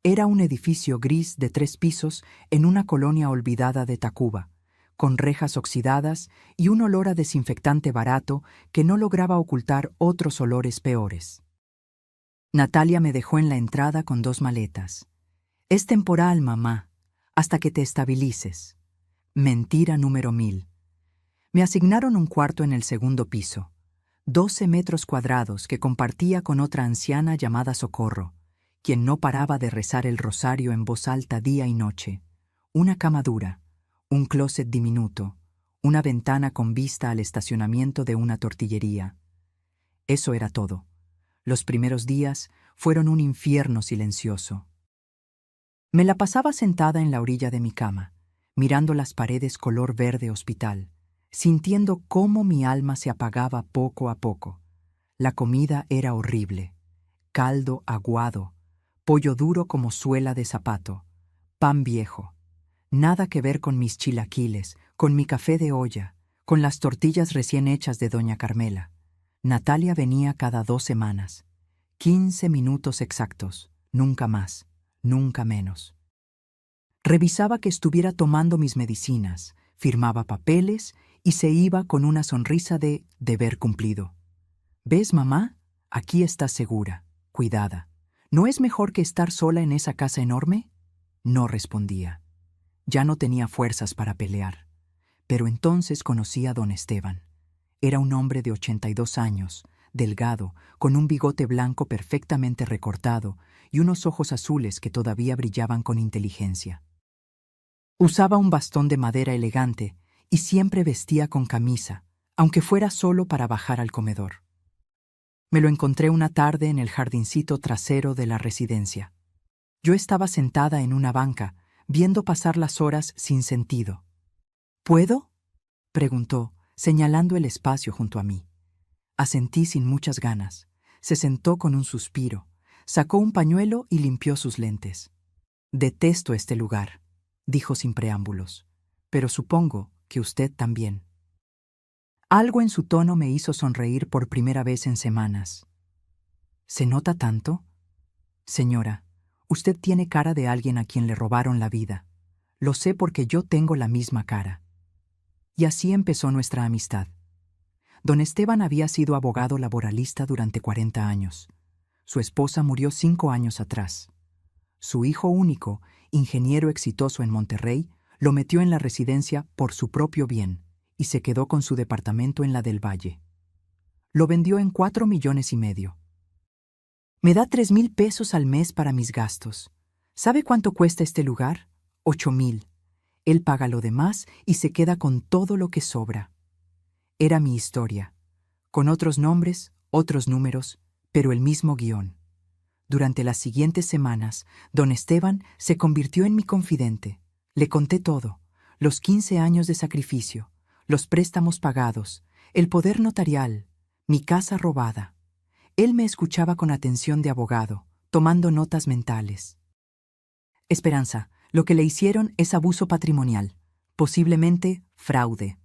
Era un edificio gris de 3 pisos en una colonia olvidada de Tacuba, con rejas oxidadas y un olor a desinfectante barato que no lograba ocultar otros olores peores. Natalia me dejó en la entrada con 2 maletas. «Es temporal, mamá, hasta que te estabilices». Mentira número 1000. Me asignaron un cuarto en el segundo piso, 12 metros cuadrados que compartía con otra anciana llamada Socorro, quien no paraba de rezar el rosario en voz alta día y noche. Una cama dura, un closet diminuto, una ventana con vista al estacionamiento de una tortillería. Eso era todo. Los primeros días fueron un infierno silencioso. Me la pasaba sentada en la orilla de mi cama, mirando las paredes color verde hospital, sintiendo cómo mi alma se apagaba poco a poco. La comida era horrible. Caldo aguado, pollo duro como suela de zapato, pan viejo. Nada que ver con mis chilaquiles, con mi café de olla, con las tortillas recién hechas de doña Carmela. Natalia venía cada 2 semanas. 15 minutos exactos, nunca más, nunca menos. Revisaba que estuviera tomando mis medicinas, firmaba papeles y se iba con una sonrisa de deber cumplido. ¿Ves, mamá? Aquí estás segura, cuidada. ¿No es mejor que estar sola en esa casa enorme? No respondía. Ya no tenía fuerzas para pelear. Pero entonces conocí a don Esteban. Era un hombre de 82 años, delgado, con un bigote blanco perfectamente recortado y unos ojos azules que todavía brillaban con inteligencia. Usaba un bastón de madera elegante y siempre vestía con camisa, aunque fuera solo para bajar al comedor. Me lo encontré una tarde en el jardincito trasero de la residencia. Yo estaba sentada en una banca, viendo pasar las horas sin sentido. ¿Puedo?, preguntó, señalando el espacio junto a mí. Asentí sin muchas ganas. Se sentó con un suspiro, sacó un pañuelo y limpió sus lentes. Detesto este lugar, dijo sin preámbulos, pero supongo que usted también. Algo en su tono me hizo sonreír por primera vez en semanas. ¿Se nota tanto? Señora, usted tiene cara de alguien a quien le robaron la vida. Lo sé porque yo tengo la misma cara. Y así empezó nuestra amistad. Don Esteban había sido abogado laboralista durante 40 años. Su esposa murió 5 años atrás. Su hijo único, ingeniero exitoso en Monterrey, lo metió en la residencia por su propio bien y se quedó con su departamento en la del Valle. Lo vendió en 4,5 millones. Me da 3,000 pesos al mes para mis gastos. ¿Sabe cuánto cuesta este lugar? 8,000. Él paga lo demás y se queda con todo lo que sobra. Era mi historia, con otros nombres, otros números, pero el mismo guión. Durante las siguientes semanas, don Esteban se convirtió en mi confidente. Le conté todo: los 15 años de sacrificio, los préstamos pagados, el poder notarial, mi casa robada. Él me escuchaba con atención de abogado, tomando notas mentales. Esperanza, lo que le hicieron es abuso patrimonial, posiblemente fraude.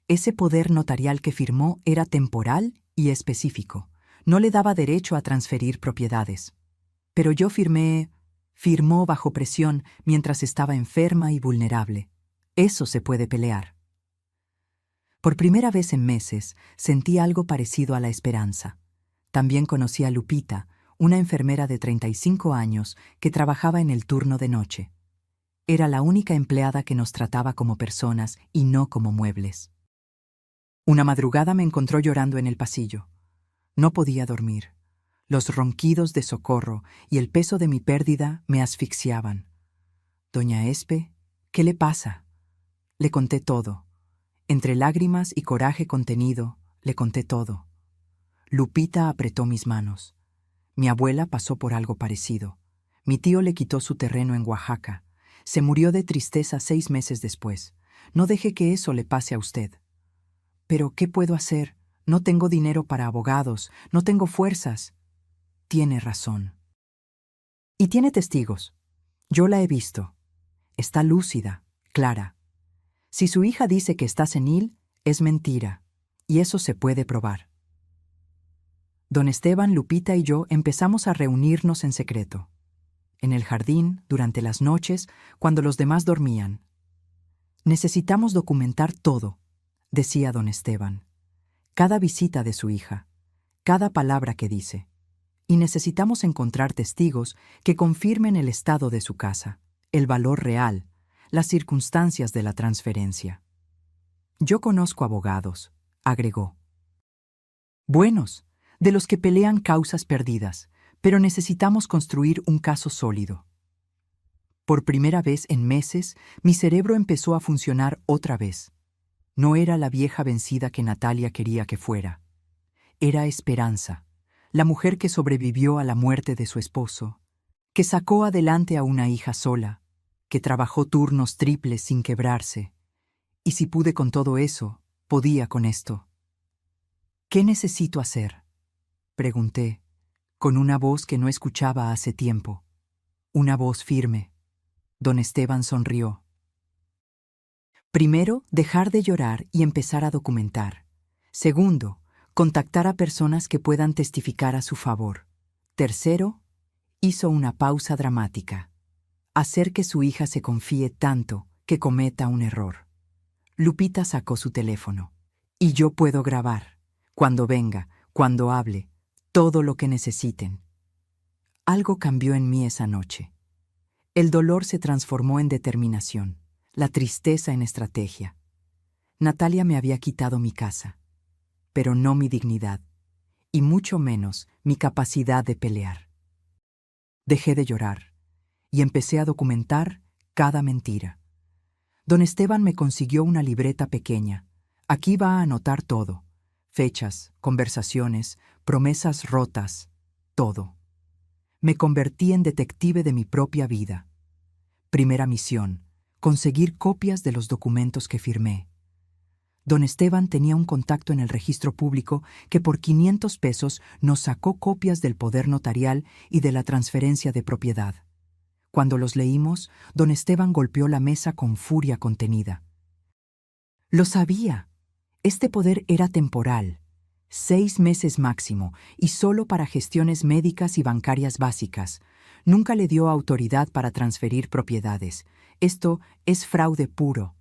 Ese poder notarial que firmó era temporal y específico. No le daba derecho a transferir propiedades. Pero yo firmó bajo presión mientras estaba enferma y vulnerable. Eso se puede pelear. Por primera vez en meses sentí algo parecido a la esperanza. También conocí a Lupita, una enfermera de 35 años que trabajaba en el turno de noche. Era la única empleada que nos trataba como personas y no como muebles. Una madrugada me encontró llorando en el pasillo. No podía dormir. Los ronquidos de socorro y el peso de mi pérdida me asfixiaban. «Doña Espe, ¿qué le pasa?». Le conté todo. Entre lágrimas y coraje contenido, le conté todo. Lupita apretó mis manos. Mi abuela pasó por algo parecido. Mi tío le quitó su terreno en Oaxaca. Se murió de tristeza 6 meses después. No deje que eso le pase a usted. «¿Pero qué puedo hacer? No tengo dinero para abogados, no tengo fuerzas». Tiene razón. Y tiene testigos. Yo la he visto. Está lúcida, clara. Si su hija dice que está senil, es mentira, y eso se puede probar. Don Esteban, Lupita y yo empezamos a reunirnos en secreto. En el jardín, durante las noches, cuando los demás dormían. «Necesitamos documentar todo», decía don Esteban. «Cada visita de su hija, cada palabra que dice. Y necesitamos encontrar testigos que confirmen el estado de su casa, el valor real, las circunstancias de la transferencia». «Yo conozco abogados», agregó. «Buenos, de los que pelean causas perdidas, pero necesitamos construir un caso sólido». Por primera vez en meses, mi cerebro empezó a funcionar otra vez. No era la vieja vencida que Natalia quería que fuera. Era Esperanza, la mujer que sobrevivió a la muerte de su esposo, que sacó adelante a una hija sola, que trabajó turnos triples sin quebrarse. Y si pude con todo eso, podía con esto. «¿Qué necesito hacer?», pregunté, con una voz que no escuchaba hace tiempo. Una voz firme. Don Esteban sonrió. «Primero, dejar de llorar y empezar a documentar. Segundo, contactar a personas que puedan testificar a su favor. Tercero, hizo una pausa dramática. Hacer que su hija se confíe tanto que cometa un error. Lupita sacó su teléfono. Y yo puedo grabar, cuando venga, cuando hable, todo lo que necesiten. Algo cambió en mí esa noche. El dolor se transformó en determinación, la tristeza en estrategia. Natalia me había quitado mi casa, pero no mi dignidad, y mucho menos mi capacidad de pelear. Dejé de llorar y empecé a documentar cada mentira. Don Esteban me consiguió una libreta pequeña. Aquí va a anotar todo: fechas, conversaciones, promesas rotas, todo. Me convertí en detective de mi propia vida. Primera misión: conseguir copias de los documentos que firmé. Don Esteban tenía un contacto en el registro público que por 500 pesos nos sacó copias del poder notarial y de la transferencia de propiedad. Cuando los leímos, don Esteban golpeó la mesa con furia contenida. Lo sabía. Este poder era temporal, 6 meses máximo, y solo para gestiones médicas y bancarias básicas. Nunca le dio autoridad para transferir propiedades. Esto es fraude puro.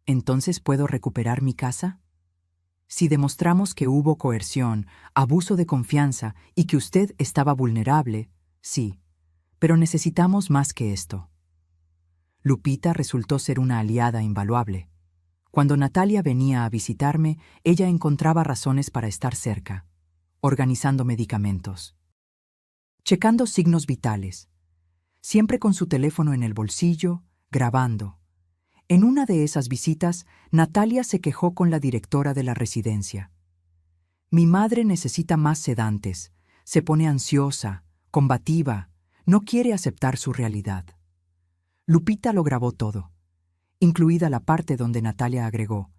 ¿Entonces puedo recuperar mi casa? Si demostramos que hubo coerción, abuso de confianza y que usted estaba vulnerable, sí, pero necesitamos más que esto. Lupita resultó ser una aliada invaluable. Cuando Natalia venía a visitarme, ella encontraba razones para estar cerca, organizando medicamentos, checando signos vitales, siempre con su teléfono en el bolsillo, grabando. En una de esas visitas, Natalia se quejó con la directora de la residencia. Mi madre necesita más sedantes, se pone ansiosa, combativa, no quiere aceptar su realidad. Lupita lo grabó todo, incluida la parte donde Natalia agregó: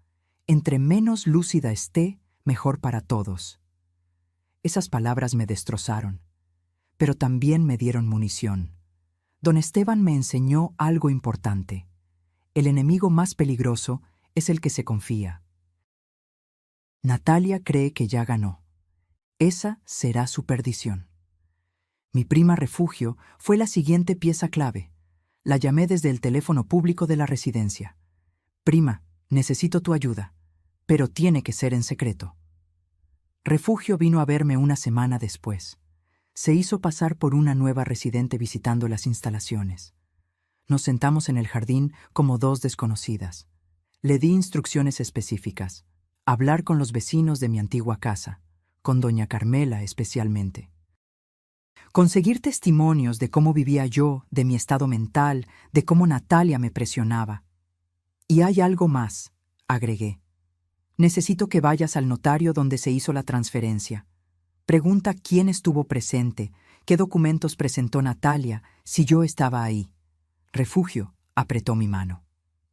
entre menos lúcida esté, mejor para todos. Esas palabras me destrozaron, pero también me dieron munición. Don Esteban me enseñó algo importante. El enemigo más peligroso es el que se confía. Natalia cree que ya ganó. Esa será su perdición. Mi prima refugio fue la siguiente pieza clave. La llamé desde el teléfono público de la residencia. Prima, necesito tu ayuda, pero tiene que ser en secreto. Refugio vino a verme una semana después. Se hizo pasar por una nueva residente visitando las instalaciones. Nos sentamos en el jardín como dos desconocidas. Le di instrucciones específicas: hablar con los vecinos de mi antigua casa, con doña Carmela especialmente. Conseguir testimonios de cómo vivía yo, de mi estado mental, de cómo Natalia me presionaba. Y hay algo más, agregué. Necesito que vayas al notario donde se hizo la transferencia. Pregunta quién estuvo presente, qué documentos presentó Natalia, si yo estaba ahí. Refugio apretó mi mano.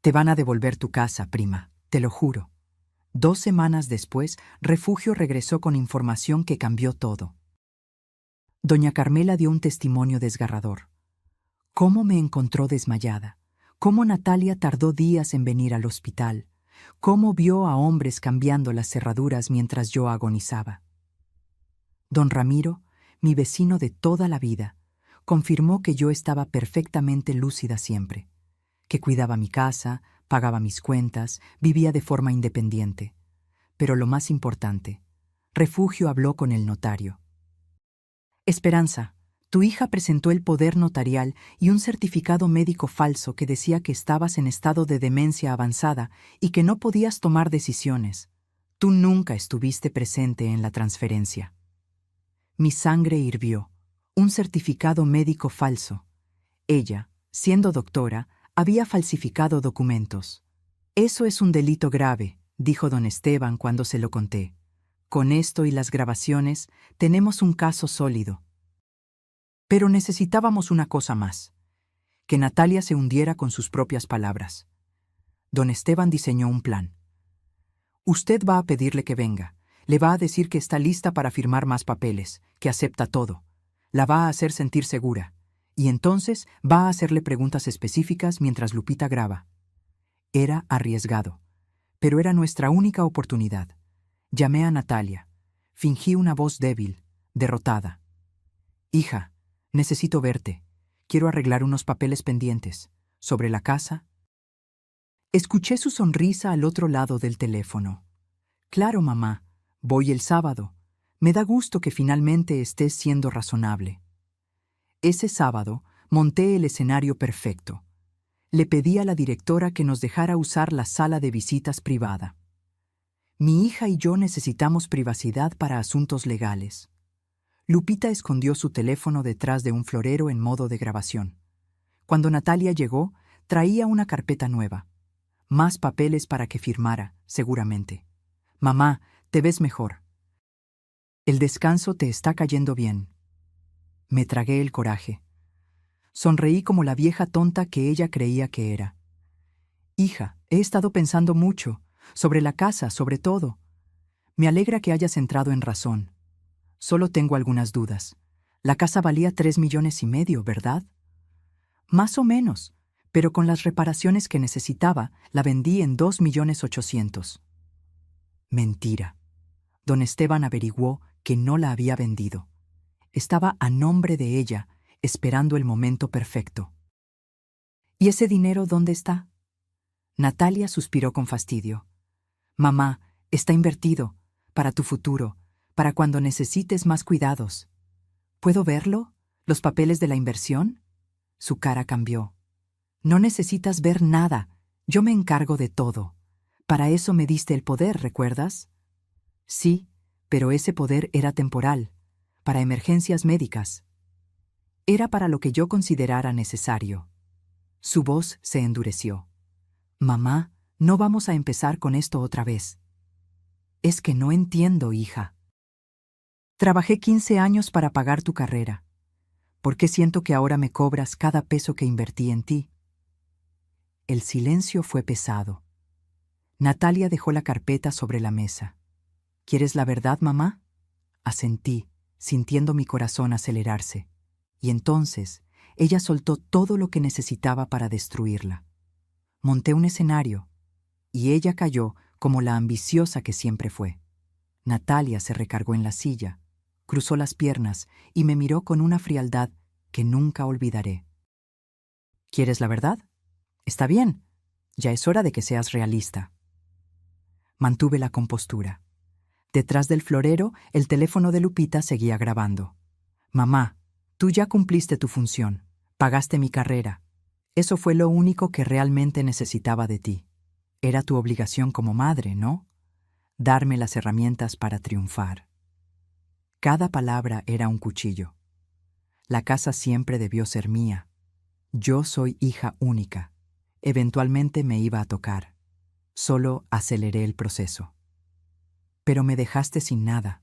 Te van a devolver tu casa, prima, te lo juro. 2 semanas después, Refugio regresó con información que cambió todo. Doña Carmela dio un testimonio desgarrador. Cómo me encontró desmayada, cómo Natalia tardó días en venir al hospital, cómo vio a hombres cambiando las cerraduras mientras yo agonizaba. Don Ramiro, mi vecino de toda la vida, confirmó que yo estaba perfectamente lúcida siempre, que cuidaba mi casa, pagaba mis cuentas, vivía de forma independiente. Pero lo más importante, Refugio habló con el notario. Esperanza, tu hija presentó el poder notarial y un certificado médico falso que decía que estabas en estado de demencia avanzada y que no podías tomar decisiones. Tú nunca estuviste presente en la transferencia. Mi sangre hirvió. Un certificado médico falso. Ella, siendo doctora, había falsificado documentos. Eso es un delito grave, dijo don Esteban cuando se lo conté. Con esto y las grabaciones, tenemos un caso sólido. Pero necesitábamos una cosa más: que Natalia se hundiera con sus propias palabras. Don Esteban diseñó un plan. Usted va a pedirle que venga. Le va a decir que está lista para firmar más papeles, que acepta todo. La va a hacer sentir segura. Y entonces va a hacerle preguntas específicas mientras Lupita graba. Era arriesgado, pero era nuestra única oportunidad. Llamé a Natalia. Fingí una voz débil, derrotada. Hija, necesito verte. Quiero arreglar unos papeles pendientes. ¿Sobre la casa? Escuché su sonrisa al otro lado del teléfono. Claro, mamá. Voy el sábado. Me da gusto que finalmente estés siendo razonable. Ese sábado monté el escenario perfecto. Le pedí a la directora que nos dejara usar la sala de visitas privada. Mi hija y yo necesitamos privacidad para asuntos legales. Lupita escondió su teléfono detrás de un florero en modo de grabación. Cuando Natalia llegó, traía una carpeta nueva. Más papeles para que firmara, seguramente. Mamá, te ves mejor. El descanso te está cayendo bien. Me tragué el coraje. Sonreí como la vieja tonta que ella creía que era. Hija, he estado pensando mucho, sobre la casa, sobre todo. Me alegra que hayas entrado en razón. Solo tengo algunas dudas. La casa valía 3,5 millones, ¿verdad? Más o menos, pero con las reparaciones que necesitaba, la vendí en 2,800,000. Mentira. Don Esteban averiguó que no la había vendido. Estaba a nombre de ella, esperando el momento perfecto. ¿Y ese dinero dónde está? Natalia suspiró con fastidio. Mamá, está invertido, para tu futuro, para cuando necesites más cuidados. ¿Puedo verlo? ¿Los papeles de la inversión? Su cara cambió. No necesitas ver nada, yo me encargo de todo. Para eso me diste el poder, ¿recuerdas? Sí, pero ese poder era temporal, para emergencias médicas. Era para lo que yo considerara necesario. Su voz se endureció. Mamá, no vamos a empezar con esto otra vez. Es que no entiendo, hija. Trabajé 15 años para pagar tu carrera. ¿Por qué siento que ahora me cobras cada peso que invertí en ti? El silencio fue pesado. Natalia dejó la carpeta sobre la mesa. ¿Quieres la verdad, mamá? Asentí, sintiendo mi corazón acelerarse. Y entonces, ella soltó todo lo que necesitaba para destruirla. Monté un escenario, y ella cayó como la ambiciosa que siempre fue. Natalia se recargó en la silla, cruzó las piernas y me miró con una frialdad que nunca olvidaré. ¿Quieres la verdad? Está bien. Ya es hora de que seas realista. Mantuve la compostura. Detrás del florero, el teléfono de Lupita seguía grabando. Mamá, tú ya cumpliste tu función. Pagaste mi carrera. Eso fue lo único que realmente necesitaba de ti. Era tu obligación como madre, ¿no? Darme las herramientas para triunfar. Cada palabra era un cuchillo. La casa siempre debió ser mía. Yo soy hija única. Eventualmente me iba a tocar. Solo aceleré el proceso. Pero me dejaste sin nada.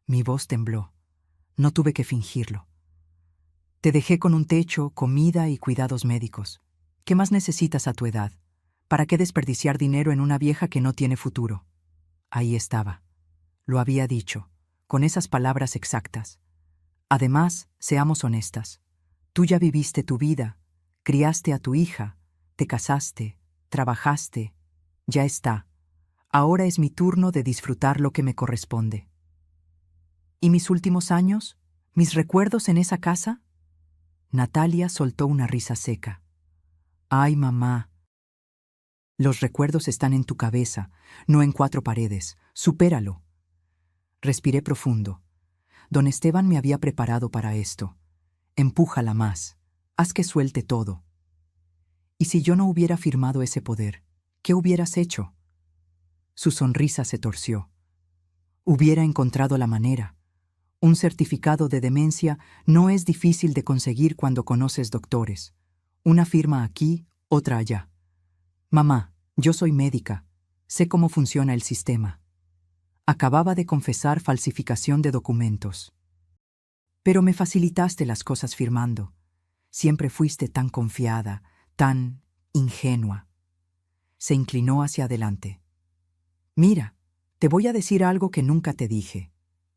Mi voz tembló. No tuve que fingirlo. Te dejé con un techo, comida y cuidados médicos. ¿Qué más necesitas a tu edad? ¿Para qué desperdiciar dinero en una vieja que no tiene futuro? Ahí estaba. Lo había dicho, con esas palabras exactas. Además, seamos honestas. Tú ya viviste tu vida, criaste a tu hija, te casaste, trabajaste. Ya está. Ahora es mi turno de disfrutar lo que me corresponde. ¿Y mis últimos años? ¿Mis recuerdos en esa casa? Natalia soltó una risa seca. Ay, mamá. Los recuerdos están en tu cabeza, no en 4 paredes. Supéralo. Respiré profundo. Don Esteban me había preparado para esto. Empújala más. Haz que suelte todo. ¿Y si yo no hubiera firmado ese poder? ¿Qué hubieras hecho? Su sonrisa se torció. Hubiera encontrado la manera. Un certificado de demencia no es difícil de conseguir cuando conoces doctores. Una firma aquí, otra allá. Mamá, yo soy médica. Sé cómo funciona el sistema. Acababa de confesar falsificación de documentos. Pero me facilitaste las cosas firmando. Siempre fuiste tan confiada, tan ingenua. Se inclinó hacia adelante. Mira, te voy a decir algo que nunca te dije.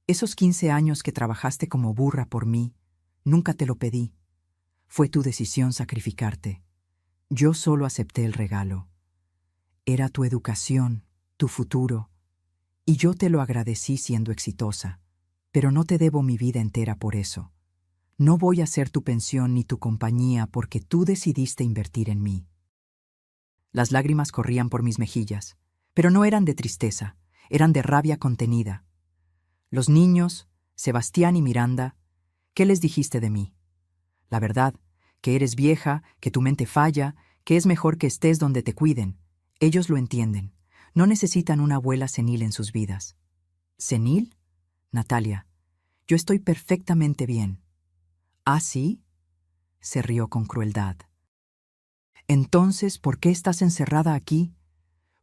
Esos 15 años que trabajaste como burra por mí, nunca te lo pedí. Fue tu decisión sacrificarte. Yo solo acepté el regalo. Era tu educación, tu futuro, y yo te lo agradecí siendo exitosa. Pero no te debo mi vida entera por eso. No voy a ser tu pensión ni tu compañía porque tú decidiste invertir en mí. Las lágrimas corrían por mis mejillas, pero no eran de tristeza, eran de rabia contenida. Los niños, Sebastián y Miranda, ¿qué les dijiste de mí? La verdad, que eres vieja, que tu mente falla, que es mejor que estés donde te cuiden. Ellos lo entienden. No necesitan una abuela senil en sus vidas. ¿Senil? Natalia, yo estoy perfectamente bien. ¿Ah, sí? Se rió con crueldad. Entonces, ¿por qué estás encerrada aquí?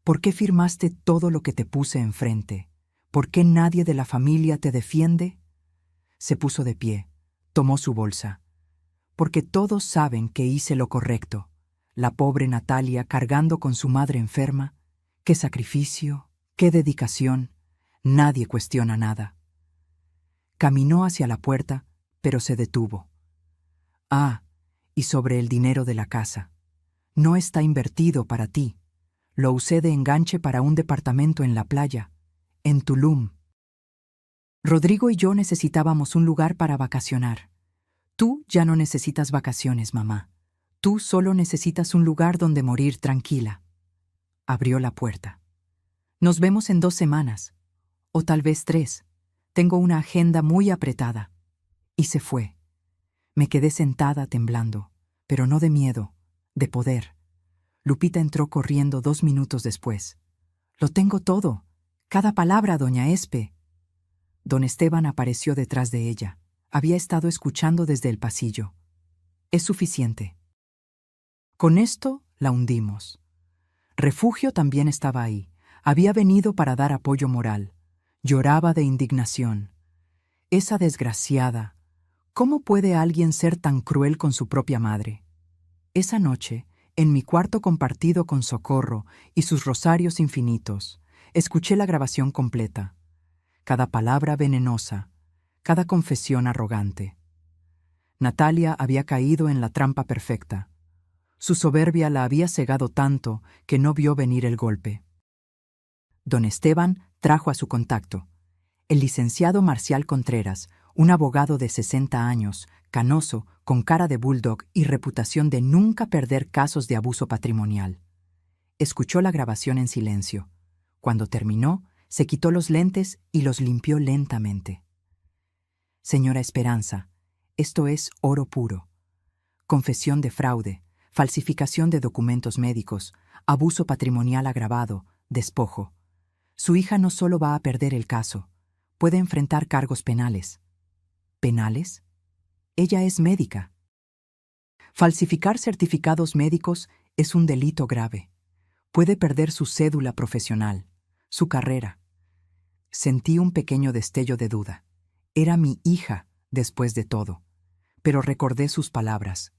¿Por qué firmaste todo lo que te puse enfrente? ¿Por qué nadie de la familia te defiende? Se puso de pie, tomó su bolsa. Porque todos saben que hice lo correcto. La pobre Natalia cargando con su madre enferma. ¡Qué sacrificio! ¡Qué dedicación! Nadie cuestiona nada. Caminó hacia la puerta, pero se detuvo. Ah, y sobre el dinero de la casa. No está invertido para ti. Lo usé de enganche para un departamento en la playa, en Tulum. Rodrigo y yo necesitábamos un lugar para vacacionar. Tú ya no necesitas vacaciones, mamá. Tú solo necesitas un lugar donde morir tranquila. Abrió la puerta. Nos vemos en 2 semanas, o tal vez 3. Tengo una agenda muy apretada. Y se fue. Me quedé sentada temblando, pero no de miedo, de poder. Lupita entró corriendo 2 minutos después. Lo tengo todo. Cada palabra, doña Espe. Don Esteban apareció detrás de ella. Había estado escuchando desde el pasillo. Es suficiente. Con esto la hundimos. Refugio también estaba ahí. Había venido para dar apoyo moral. Lloraba de indignación. Esa desgraciada. ¿Cómo puede alguien ser tan cruel con su propia madre? Esa noche, en mi cuarto compartido con Socorro y sus rosarios infinitos, escuché la grabación completa. Cada palabra venenosa, cada confesión arrogante. Natalia había caído en la trampa perfecta. Su soberbia la había cegado tanto que no vio venir el golpe. Don Esteban trajo a su contacto. El licenciado Marcial Contreras, un abogado de 60 años, canoso, con cara de bulldog y reputación de nunca perder casos de abuso patrimonial. Escuchó la grabación en silencio. Cuando terminó, se quitó los lentes y los limpió lentamente. Señora Esperanza, esto es oro puro. Confesión de fraude, falsificación de documentos médicos, abuso patrimonial agravado, despojo. Su hija no solo va a perder el caso, puede enfrentar cargos penales. ¿Penales? Ella es médica. Falsificar certificados médicos es un delito grave. Puede perder su cédula profesional, su carrera. Sentí un pequeño destello de duda. Era mi hija, después de todo. Pero recordé sus palabras.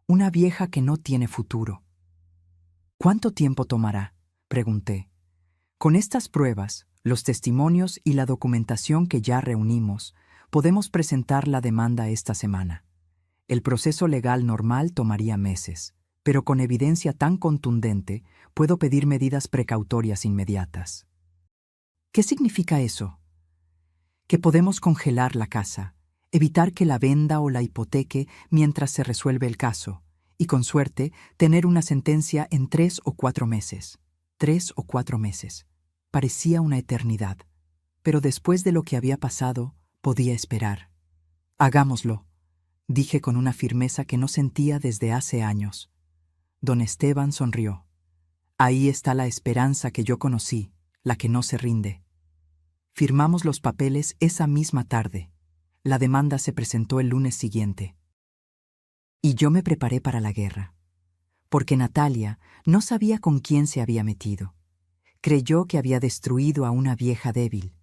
Una vieja que no tiene futuro. ¿Cuánto tiempo tomará?, pregunté. Con estas pruebas, los testimonios y la documentación que ya reunimos, podemos presentar la demanda esta semana. El proceso legal normal tomaría meses, pero con evidencia tan contundente, puedo pedir medidas precautorias inmediatas. ¿Qué significa eso? Que podemos congelar la casa, evitar que la venda o la hipoteque mientras se resuelve el caso, y con suerte, tener una sentencia en 3 o 4 meses. 3 o 4 meses. Parecía una eternidad, pero después de lo que había pasado, podía esperar. Hagámoslo, dije con una firmeza que no sentía desde hace años. Don Esteban sonrió. Ahí está la esperanza que yo conocí, la que no se rinde. Firmamos los papeles esa misma tarde. La demanda se presentó el lunes siguiente. Y yo me preparé para la guerra, porque Natalia no sabía con quién se había metido. Creyó que había destruido a una vieja débil,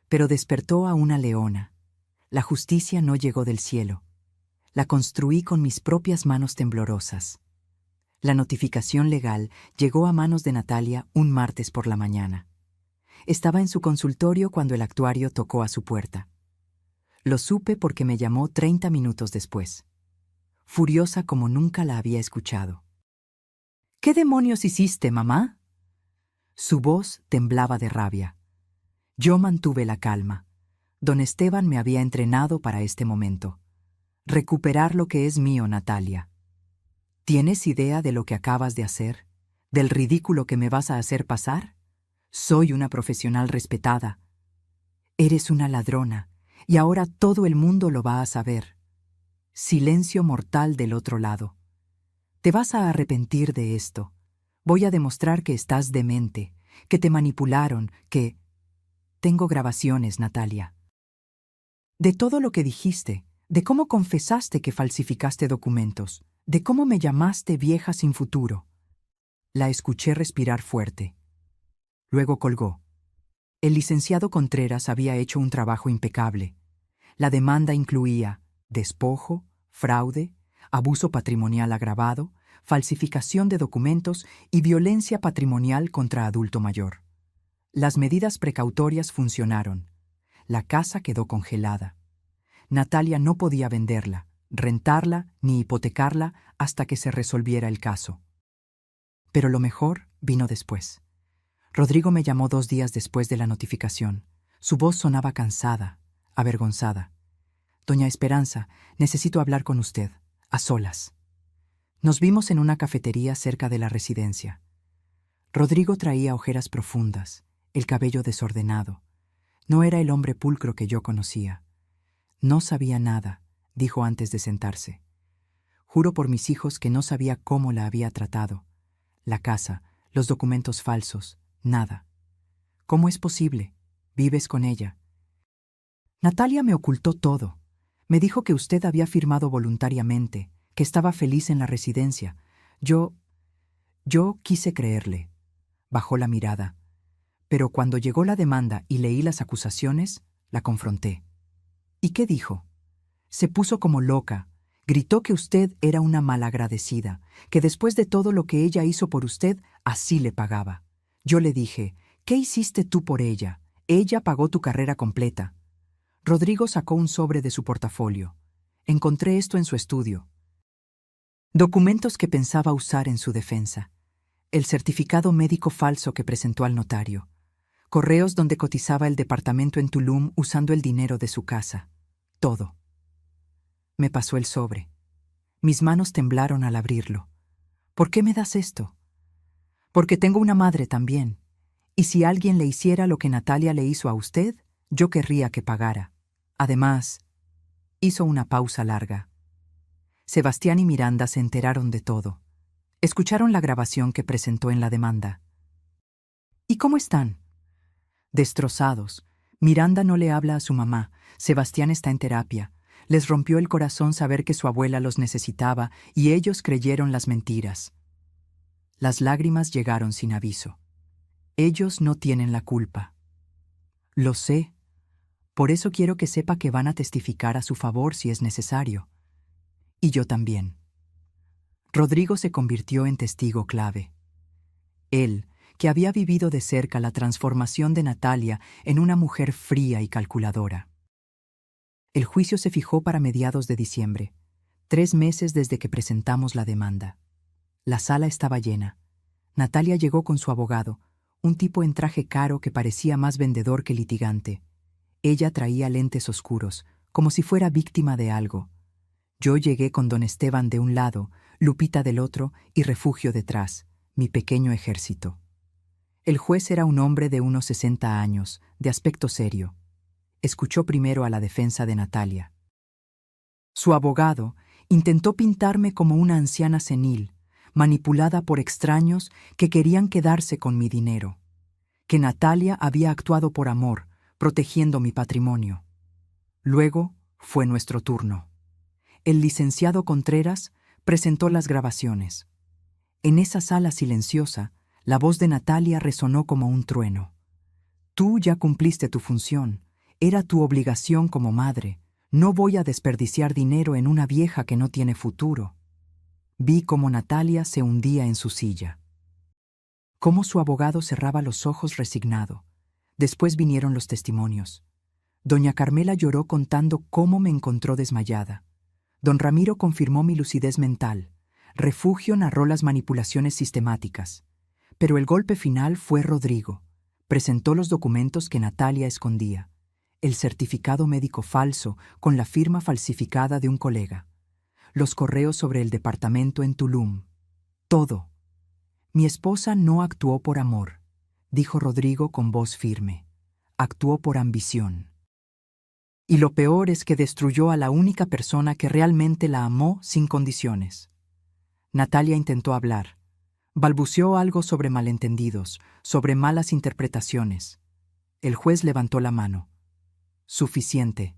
pero despertó a una leona. La justicia no llegó del cielo. La construí con mis propias manos temblorosas. La notificación legal llegó a manos de Natalia un martes por la mañana. Estaba en su consultorio cuando el actuario tocó a su puerta. Lo supe porque me llamó 30 minutos después, furiosa como nunca la había escuchado. ¿Qué demonios hiciste, mamá? Su voz temblaba de rabia. Yo mantuve la calma. Don Esteban me había entrenado para este momento. Recuperar lo que es mío, Natalia. ¿Tienes idea de lo que acabas de hacer? ¿Del ridículo que me vas a hacer pasar? Soy una profesional respetada. Eres una ladrona, y ahora todo el mundo lo va a saber. Silencio mortal del otro lado. Te vas a arrepentir de esto. Voy a demostrar que estás demente, que te manipularon, que... Tengo grabaciones, Natalia. De todo lo que dijiste, de cómo confesaste que falsificaste documentos, de cómo me llamaste vieja sin futuro. La escuché respirar fuerte. Luego colgó. El licenciado Contreras había hecho un trabajo impecable. La demanda incluía despojo, fraude, abuso patrimonial agravado, falsificación de documentos y violencia patrimonial contra adulto mayor. Las medidas precautorias funcionaron. La casa quedó congelada. Natalia no podía venderla, rentarla ni hipotecarla hasta que se resolviera el caso. Pero lo mejor vino después. Rodrigo me llamó 2 días después de la notificación. Su voz sonaba cansada, avergonzada. «Doña Esperanza, necesito hablar con usted, a solas». Nos vimos en una cafetería cerca de la residencia. Rodrigo traía ojeras profundas, el cabello desordenado. No era el hombre pulcro que yo conocía. «No sabía nada», dijo antes de sentarse. «Juro por mis hijos que no sabía cómo la había tratado. La casa, los documentos falsos, nada. ¿Cómo es posible? Vives con ella». «Natalia me ocultó todo. Me dijo que usted había firmado voluntariamente, que estaba feliz en la residencia. Yo quise creerle». Bajó la mirada. Pero cuando llegó la demanda y leí las acusaciones, la confronté. ¿Y qué dijo? Se puso como loca. Gritó que usted era una malagradecida, que después de todo lo que ella hizo por usted, así le pagaba. Yo le dije, ¿qué hiciste tú por ella? Ella pagó tu carrera completa. Rodrigo sacó un sobre de su portafolio. Encontré esto en su estudio. Documentos que pensaba usar en su defensa. El certificado médico falso que presentó al notario. Correos donde cotizaba el departamento en Tulum usando el dinero de su casa. Todo. Me pasó el sobre. Mis manos temblaron al abrirlo. ¿Por qué me das esto? Porque tengo una madre también. Y si alguien le hiciera lo que Natalia le hizo a usted, yo querría que pagara. Además, hizo una pausa larga. Sebastián y Miranda se enteraron de todo. Escucharon la grabación que presentó en la demanda. ¿Y cómo están? Destrozados. Miranda no le habla a su mamá. Sebastián está en terapia. Les rompió el corazón saber que su abuela los necesitaba y ellos creyeron las mentiras. Las lágrimas llegaron sin aviso. Ellos no tienen la culpa. Lo sé. Por eso quiero que sepa que van a testificar a su favor si es necesario. Y yo también. Rodrigo se convirtió en testigo clave. Él, que había vivido de cerca la transformación de Natalia en una mujer fría y calculadora. El juicio se fijó para mediados de diciembre, 3 meses desde que presentamos la demanda. La sala estaba llena. Natalia llegó con su abogado, un tipo en traje caro que parecía más vendedor que litigante. Ella traía lentes oscuros, como si fuera víctima de algo. Yo llegué con don Esteban de un lado, Lupita del otro y Refugio detrás, mi pequeño ejército. El juez era un hombre de unos 60 años, de aspecto serio. Escuchó primero a la defensa de Natalia. Su abogado intentó pintarme como una anciana senil, manipulada por extraños que querían quedarse con mi dinero, que Natalia había actuado por amor, protegiendo mi patrimonio. Luego fue nuestro turno. El licenciado Contreras presentó las grabaciones. En esa sala silenciosa, la voz de Natalia resonó como un trueno. Tú ya cumpliste tu función. Era tu obligación como madre. No voy a desperdiciar dinero en una vieja que no tiene futuro. Vi cómo Natalia se hundía en su silla. Cómo su abogado cerraba los ojos resignado. Después vinieron los testimonios. Doña Carmela lloró contando cómo me encontró desmayada. Don Ramiro confirmó mi lucidez mental. Refugio narró las manipulaciones sistemáticas. Pero el golpe final fue Rodrigo. Presentó los documentos que Natalia escondía. el certificado médico falso con la firma falsificada de un colega, los correos sobre el departamento en Tulum. Todo. Mi esposa no actuó por amor, dijo Rodrigo con voz firme. Actuó por ambición. Y lo peor es que destruyó a la única persona que realmente la amó sin condiciones. Natalia intentó hablar. Balbuceó algo sobre malentendidos, sobre malas interpretaciones. El juez levantó la mano. Suficiente.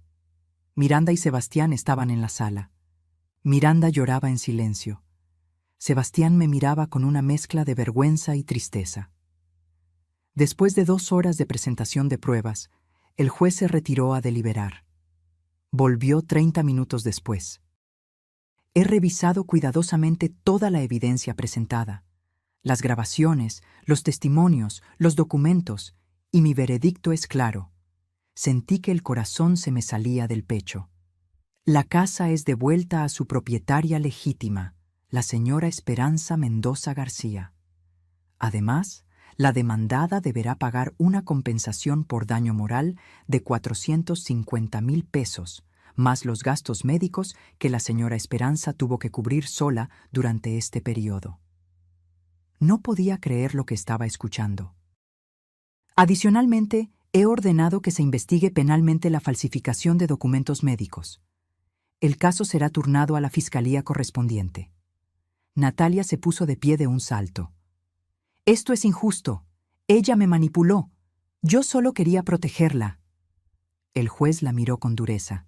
Miranda y Sebastián estaban en la sala. Miranda lloraba en silencio. Sebastián me miraba con una mezcla de vergüenza y tristeza. Después de 2 horas de presentación de pruebas, el juez se retiró a deliberar. Volvió 30 minutos después. He revisado cuidadosamente toda la evidencia presentada, las grabaciones, los testimonios, los documentos, y mi veredicto es claro. Sentí que el corazón se me salía del pecho. La casa es devuelta a su propietaria legítima, la señora Esperanza Mendoza García. Además, la demandada deberá pagar una compensación por daño moral de 450,000 pesos, más los gastos médicos que la señora Esperanza tuvo que cubrir sola durante este periodo. No podía creer lo que estaba escuchando. Adicionalmente, he ordenado que se investigue penalmente la falsificación de documentos médicos. El caso será turnado a la fiscalía correspondiente. Natalia se puso de pie de un salto. Esto es injusto. Ella me manipuló. Yo solo quería protegerla. El juez la miró con dureza.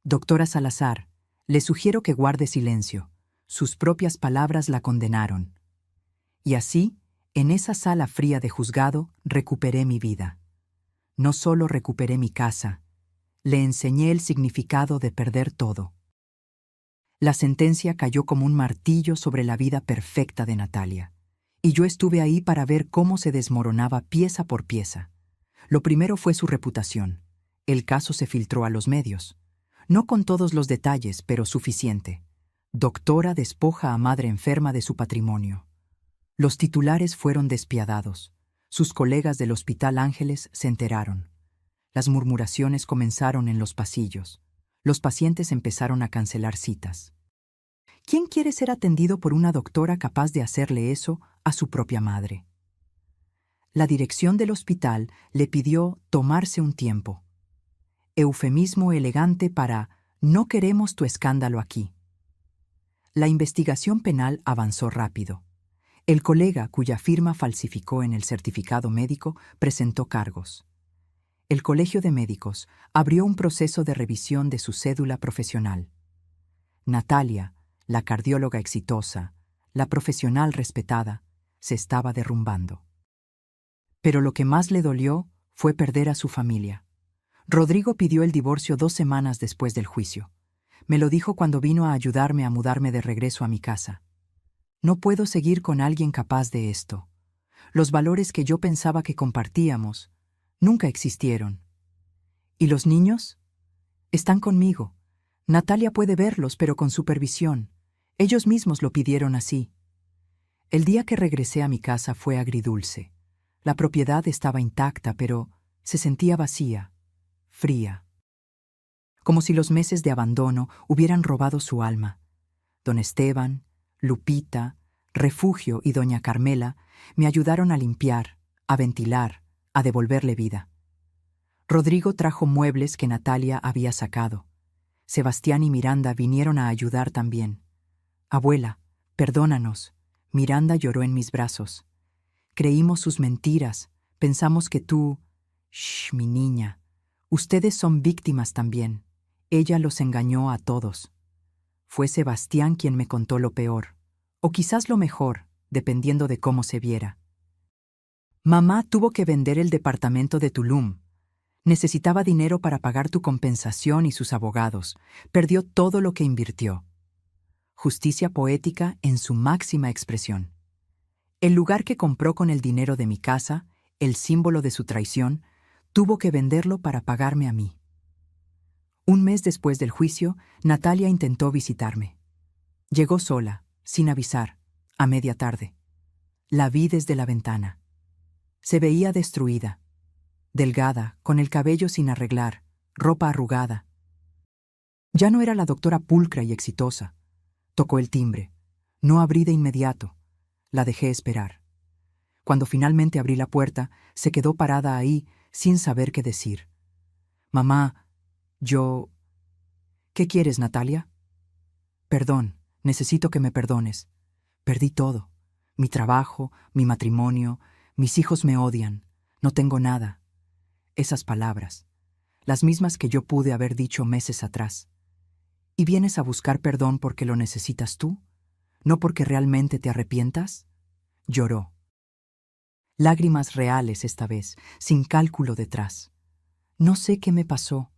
Doctora Salazar, le sugiero que guarde silencio. Sus propias palabras la condenaron. Y así, en esa sala fría de juzgado, recuperé mi vida. No solo recuperé mi casa, le enseñé el significado de perder todo. La sentencia cayó como un martillo sobre la vida perfecta de Natalia. Y yo estuve ahí para ver cómo se desmoronaba pieza por pieza. Lo primero fue su reputación. El caso se filtró a los medios. No con todos los detalles, pero suficiente. Doctora despoja a madre enferma de su patrimonio. Los titulares fueron despiadados. Sus colegas del Hospital Ángeles se enteraron. Las murmuraciones comenzaron en los pasillos. Los pacientes empezaron a cancelar citas. ¿Quién quiere ser atendido por una doctora capaz de hacerle eso a su propia madre? La dirección del hospital le pidió tomarse un tiempo. Eufemismo elegante para «no queremos tu escándalo aquí». La investigación penal avanzó rápido. El colega cuya firma falsificó en el certificado médico presentó cargos. El Colegio de Médicos abrió un proceso de revisión de su cédula profesional. Natalia, la cardióloga exitosa, la profesional respetada, se estaba derrumbando. Pero lo que más le dolió fue perder a su familia. Rodrigo pidió el divorcio 2 semanas después del juicio. Me lo dijo cuando vino a ayudarme a mudarme de regreso a mi casa. No puedo seguir con alguien capaz de esto. Los valores que yo pensaba que compartíamos nunca existieron. ¿Y los niños? Están conmigo. Natalia puede verlos, pero con supervisión. Ellos mismos lo pidieron así. El día que regresé a mi casa fue agridulce. La propiedad estaba intacta, pero se sentía vacía, fría. Como si los meses de abandono hubieran robado su alma. Don Esteban, Lupita, Refugio y doña Carmela me ayudaron a limpiar, a ventilar, a devolverle vida. Rodrigo trajo muebles que Natalia había sacado. Sebastián y Miranda vinieron a ayudar también. Abuela, perdónanos. Miranda lloró en mis brazos. Creímos sus mentiras. Pensamos que tú... Shh, mi niña. Ustedes son víctimas también. Ella los engañó a todos. Fue Sebastián quien me contó lo peor. O quizás lo mejor, dependiendo de cómo se viera. Mamá tuvo que vender el departamento de Tulum. Necesitaba dinero para pagar tu compensación y sus abogados. Perdió todo lo que invirtió. Justicia poética en su máxima expresión. El lugar que compró con el dinero de mi casa, el símbolo de su traición, tuvo que venderlo para pagarme a mí. Un mes después del juicio, Natalia intentó visitarme. Llegó sola, sin avisar, a media tarde. La vi desde la ventana. Se veía destruida. delgada, con el cabello sin arreglar, ropa arrugada. Ya no era la doctora pulcra y exitosa. Tocó el timbre. No abrí de inmediato. La dejé esperar. Cuando finalmente abrí la puerta, se quedó parada ahí sin saber qué decir. Mamá, yo... ¿Qué quieres, Natalia? Perdón, necesito que me perdones. Perdí todo. Mi trabajo, mi matrimonio, mis hijos me odian. No tengo nada. Esas palabras, las mismas que yo pude haber dicho meses atrás. ¿Y vienes a buscar perdón porque lo necesitas tú? ¿No porque realmente te arrepientas? Lloró. Lágrimas reales esta vez, sin cálculo detrás. No sé qué me pasó.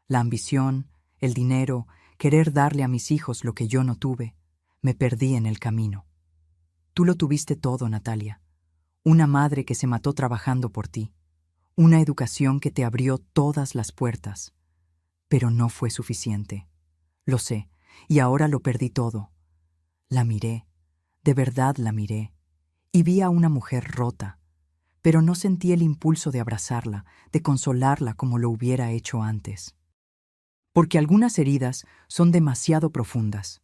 La ambición, el dinero, querer darle a mis hijos lo que yo no tuve, me perdí en el camino. Tú lo tuviste todo, Natalia. Una madre que se mató trabajando por ti. Una educación que te abrió todas las puertas. Pero no fue suficiente. Lo sé, y ahora lo perdí todo. La miré, de verdad la miré, y vi a una mujer rota, pero no sentí el impulso de abrazarla, de consolarla como lo hubiera hecho antes. Porque algunas heridas son demasiado profundas.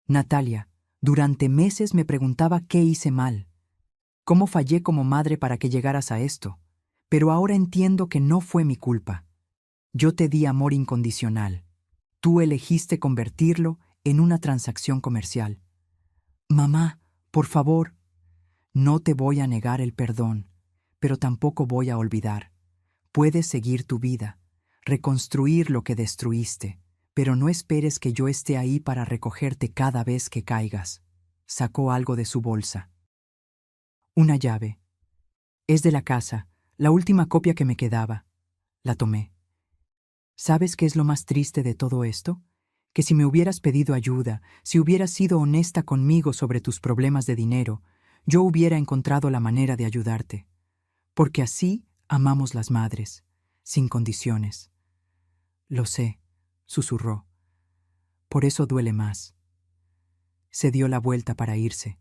Natalia, durante meses me preguntaba qué hice mal, cómo fallé como madre para que llegaras a esto, pero ahora entiendo que no fue mi culpa. Yo te di amor incondicional. Tú elegiste convertirlo en una transacción comercial. Mamá, por favor, no te voy a negar el perdón, pero tampoco voy a olvidar. Puedes seguir tu vida, reconstruir lo que destruiste, pero no esperes que yo esté ahí para recogerte cada vez que caigas. Sacó algo de su bolsa. Una llave. Es de la casa, la última copia que me quedaba. La tomé. ¿Sabes qué es lo más triste de todo esto? Que si me hubieras pedido ayuda, si hubieras sido honesta conmigo sobre tus problemas de dinero, yo hubiera encontrado la manera de ayudarte. Porque así amamos las madres, sin condiciones. Lo sé, susurró. Por eso duele más. Se dio la vuelta para irse,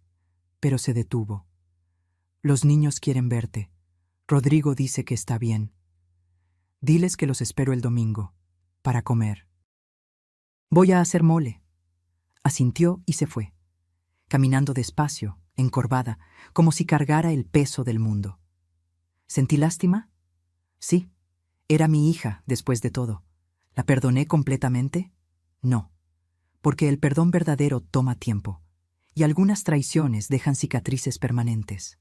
pero se detuvo. Los niños quieren verte. Rodrigo dice que está bien. Diles que los espero el domingo, para comer. Voy a hacer mole. Asintió y se fue, caminando despacio, encorvada, como si cargara el peso del mundo. ¿Sentí lástima? Sí. Era mi hija, después de todo. ¿La perdoné completamente? No, porque el perdón verdadero toma tiempo, y algunas traiciones dejan cicatrices permanentes.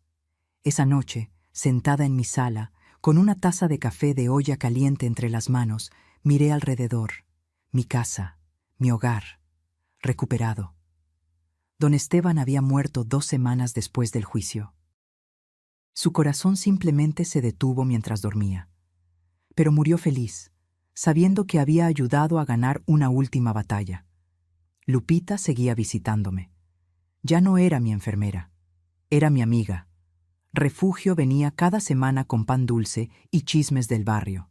Esa noche, sentada en mi sala, con una taza de café de olla caliente entre las manos, miré alrededor, mi casa, mi hogar, recuperado. Don Esteban había muerto 2 semanas después del juicio. Su corazón simplemente se detuvo mientras dormía. Pero murió feliz, sabiendo que había ayudado a ganar una última batalla. Lupita seguía visitándome. Ya no era mi enfermera, era mi amiga. Refugio venía cada semana con pan dulce y chismes del barrio.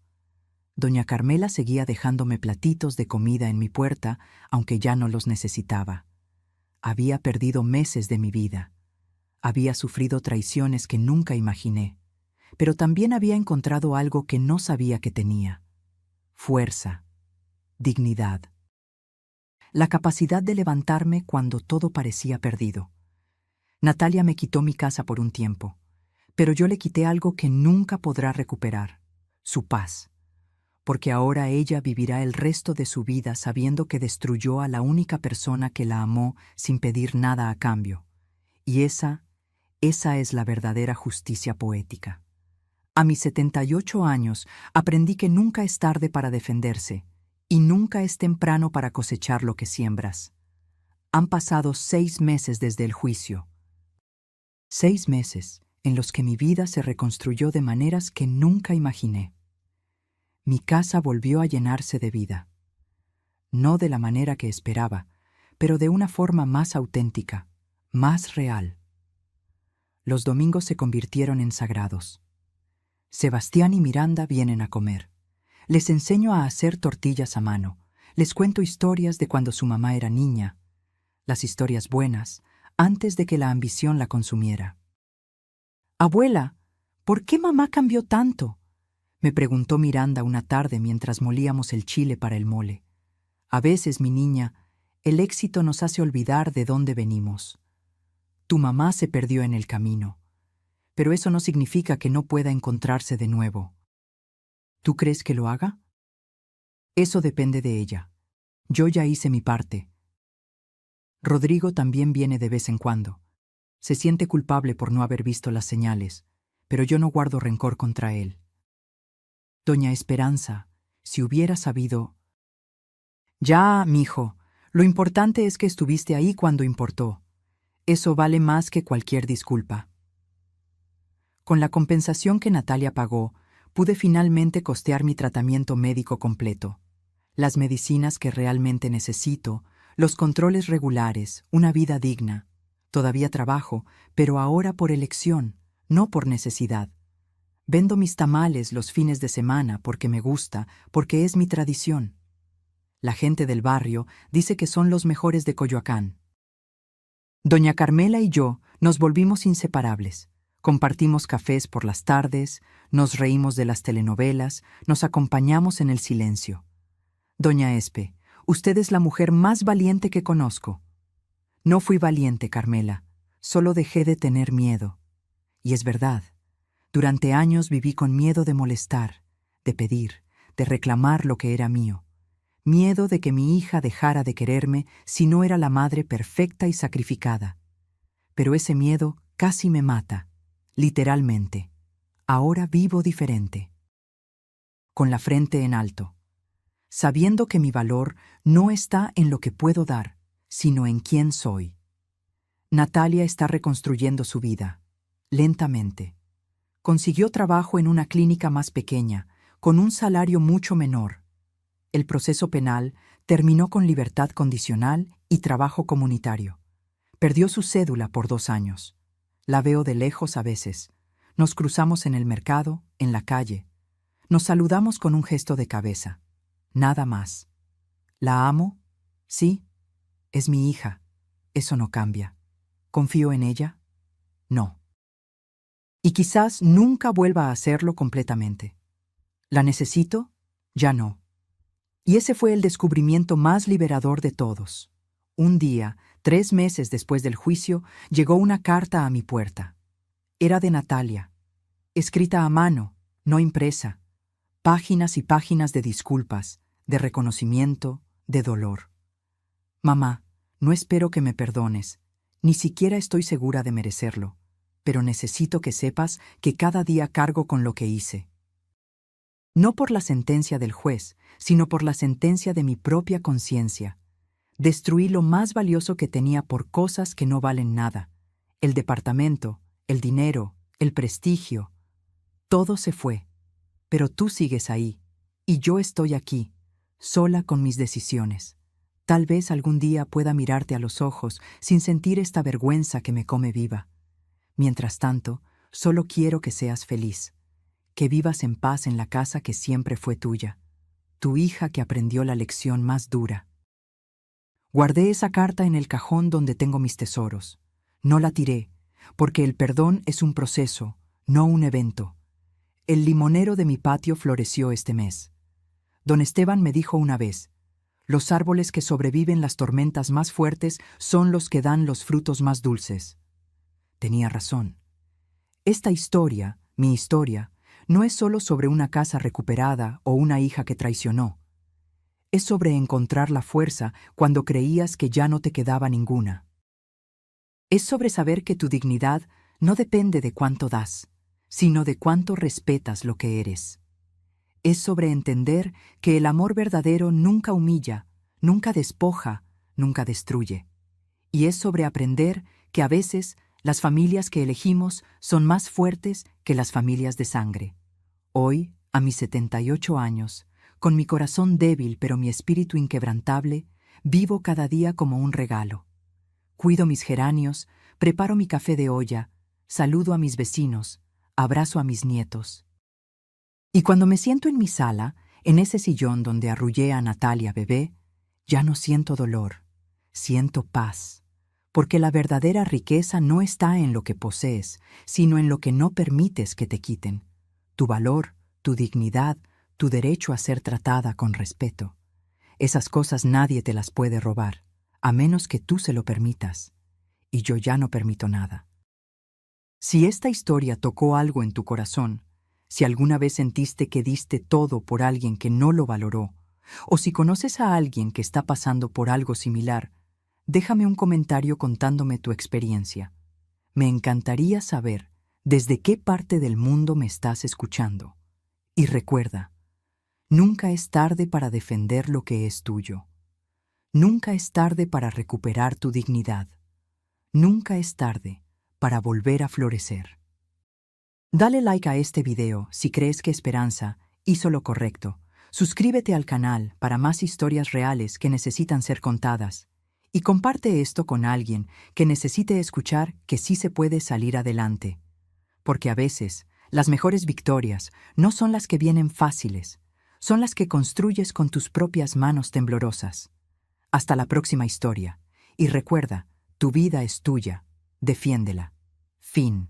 Doña Carmela seguía dejándome platitos de comida en mi puerta, aunque ya no los necesitaba. Había perdido meses de mi vida. Había sufrido traiciones que nunca imaginé, pero también había encontrado algo que no sabía que tenía: fuerza, dignidad. La capacidad de levantarme cuando todo parecía perdido. Natalia me quitó mi casa por un tiempo, pero yo le quité algo que nunca podrá recuperar: su paz. Porque ahora ella vivirá el resto de su vida sabiendo que destruyó a la única persona que la amó sin pedir nada a cambio. Y esa es la verdadera justicia poética. A mis 78 años aprendí que nunca es tarde para defenderse y nunca es temprano para cosechar lo que siembras. Han pasado 6 meses desde el juicio. 6 meses en los que mi vida se reconstruyó de maneras que nunca imaginé. Mi casa volvió a llenarse de vida. No de la manera que esperaba, pero de una forma más auténtica, más real. Los domingos se convirtieron en sagrados. Sebastián y Miranda vienen a comer. Les enseño a hacer tortillas a mano. Les cuento historias de cuando su mamá era niña. Las historias buenas, antes de que la ambición la consumiera. Abuela, ¿por qué mamá cambió tanto? me preguntó Miranda una tarde mientras molíamos el chile para el mole. A veces, mi niña, el éxito nos hace olvidar de dónde venimos. Tu mamá se perdió en el camino, pero eso no significa que no pueda encontrarse de nuevo. ¿Tú crees que lo haga? Eso depende de ella. Yo ya hice mi parte. Rodrigo también viene de vez en cuando. Se siente culpable por no haber visto las señales, pero yo no guardo rencor contra él. Doña Esperanza, si hubiera sabido... Ya, mijo, lo importante es que estuviste ahí cuando importó. Eso vale más que cualquier disculpa. Con la compensación que Natalia pagó, pude finalmente costear mi tratamiento médico completo. Las medicinas que realmente necesito, los controles regulares, una vida digna. Todavía trabajo, pero ahora por elección, no por necesidad. Vendo mis tamales los fines de semana porque me gusta, porque es mi tradición. La gente del barrio dice que son los mejores de Coyoacán. Doña Carmela y yo nos volvimos inseparables. Compartimos cafés por las tardes, nos reímos de las telenovelas, nos acompañamos en el silencio. Doña Espe, usted es la mujer más valiente que conozco. No fui valiente, Carmela, solo dejé de tener miedo. Y es verdad, durante años viví con miedo de molestar, de pedir, de reclamar lo que era mío. Miedo de que mi hija dejara de quererme si no era la madre perfecta y sacrificada. Pero ese miedo casi me mata, literalmente. Ahora vivo diferente. Con la frente en alto, sabiendo que mi valor no está en lo que puedo dar, sino en quién soy. Natalia está reconstruyendo su vida, lentamente. Consiguió trabajo en una clínica más pequeña, con un salario mucho menor. El proceso penal terminó con libertad condicional y trabajo comunitario. Perdió su cédula por 2 años. La veo de lejos a veces. Nos cruzamos en el mercado, en la calle. Nos saludamos con un gesto de cabeza. Nada más. ¿La amo? Sí. Es mi hija. Eso no cambia. ¿Confío en ella? No. Y quizás nunca vuelva a hacerlo completamente. ¿La necesito? Ya no. Y ese fue el descubrimiento más liberador de todos. Un día, 3 meses después del juicio, llegó una carta a mi puerta. Era de Natalia, escrita a mano, no impresa. Páginas y páginas de disculpas, de reconocimiento, de dolor. Mamá, no espero que me perdones, ni siquiera estoy segura de merecerlo, pero necesito que sepas que cada día cargo con lo que hice. No por la sentencia del juez, sino por la sentencia de mi propia conciencia. Destruí lo más valioso que tenía por cosas que no valen nada. El departamento, el dinero, el prestigio. Todo se fue. Pero tú sigues ahí, y yo estoy aquí, sola con mis decisiones. Tal vez algún día pueda mirarte a los ojos sin sentir esta vergüenza que me come viva. Mientras tanto, solo quiero que seas feliz. Que vivas en paz en la casa que siempre fue tuya, tu hija que aprendió la lección más dura. Guardé esa carta en el cajón donde tengo mis tesoros. No la tiré, porque el perdón es un proceso, no un evento. El limonero de mi patio floreció este mes. Don Esteban me dijo una vez, los árboles que sobreviven las tormentas más fuertes son los que dan los frutos más dulces. Tenía razón. Esta historia, mi historia, no es solo sobre una casa recuperada o una hija que traicionó. Es sobre encontrar la fuerza cuando creías que ya no te quedaba ninguna. Es sobre saber que tu dignidad no depende de cuánto das, sino de cuánto respetas lo que eres. Es sobre entender que el amor verdadero nunca humilla, nunca despoja, nunca destruye. Y es sobre aprender que a veces las familias que elegimos son más fuertes que las familias de sangre. Hoy, a mis 78 años, con mi corazón débil pero mi espíritu inquebrantable, vivo cada día como un regalo. Cuido mis geranios, preparo mi café de olla, saludo a mis vecinos, abrazo a mis nietos. Y cuando me siento en mi sala, en ese sillón donde arrullé a Natalia bebé, ya no siento dolor, siento paz. Porque la verdadera riqueza no está en lo que posees, sino en lo que no permites que te quiten. Tu valor, tu dignidad, tu derecho a ser tratada con respeto. Esas cosas nadie te las puede robar, a menos que tú se lo permitas. Y yo ya no permito nada. Si esta historia tocó algo en tu corazón, si alguna vez sentiste que diste todo por alguien que no lo valoró, o si conoces a alguien que está pasando por algo similar, déjame un comentario contándome tu experiencia. Me encantaría saber desde qué parte del mundo me estás escuchando. Y recuerda, nunca es tarde para defender lo que es tuyo. Nunca es tarde para recuperar tu dignidad. Nunca es tarde para volver a florecer. Dale like a este video si crees que Esperanza hizo lo correcto. Suscríbete al canal para más historias reales que necesitan ser contadas. Y comparte esto con alguien que necesite escuchar que sí se puede salir adelante. Porque a veces, las mejores victorias no son las que vienen fáciles, son las que construyes con tus propias manos temblorosas. Hasta la próxima historia. Y recuerda, tu vida es tuya. Defiéndela. Fin.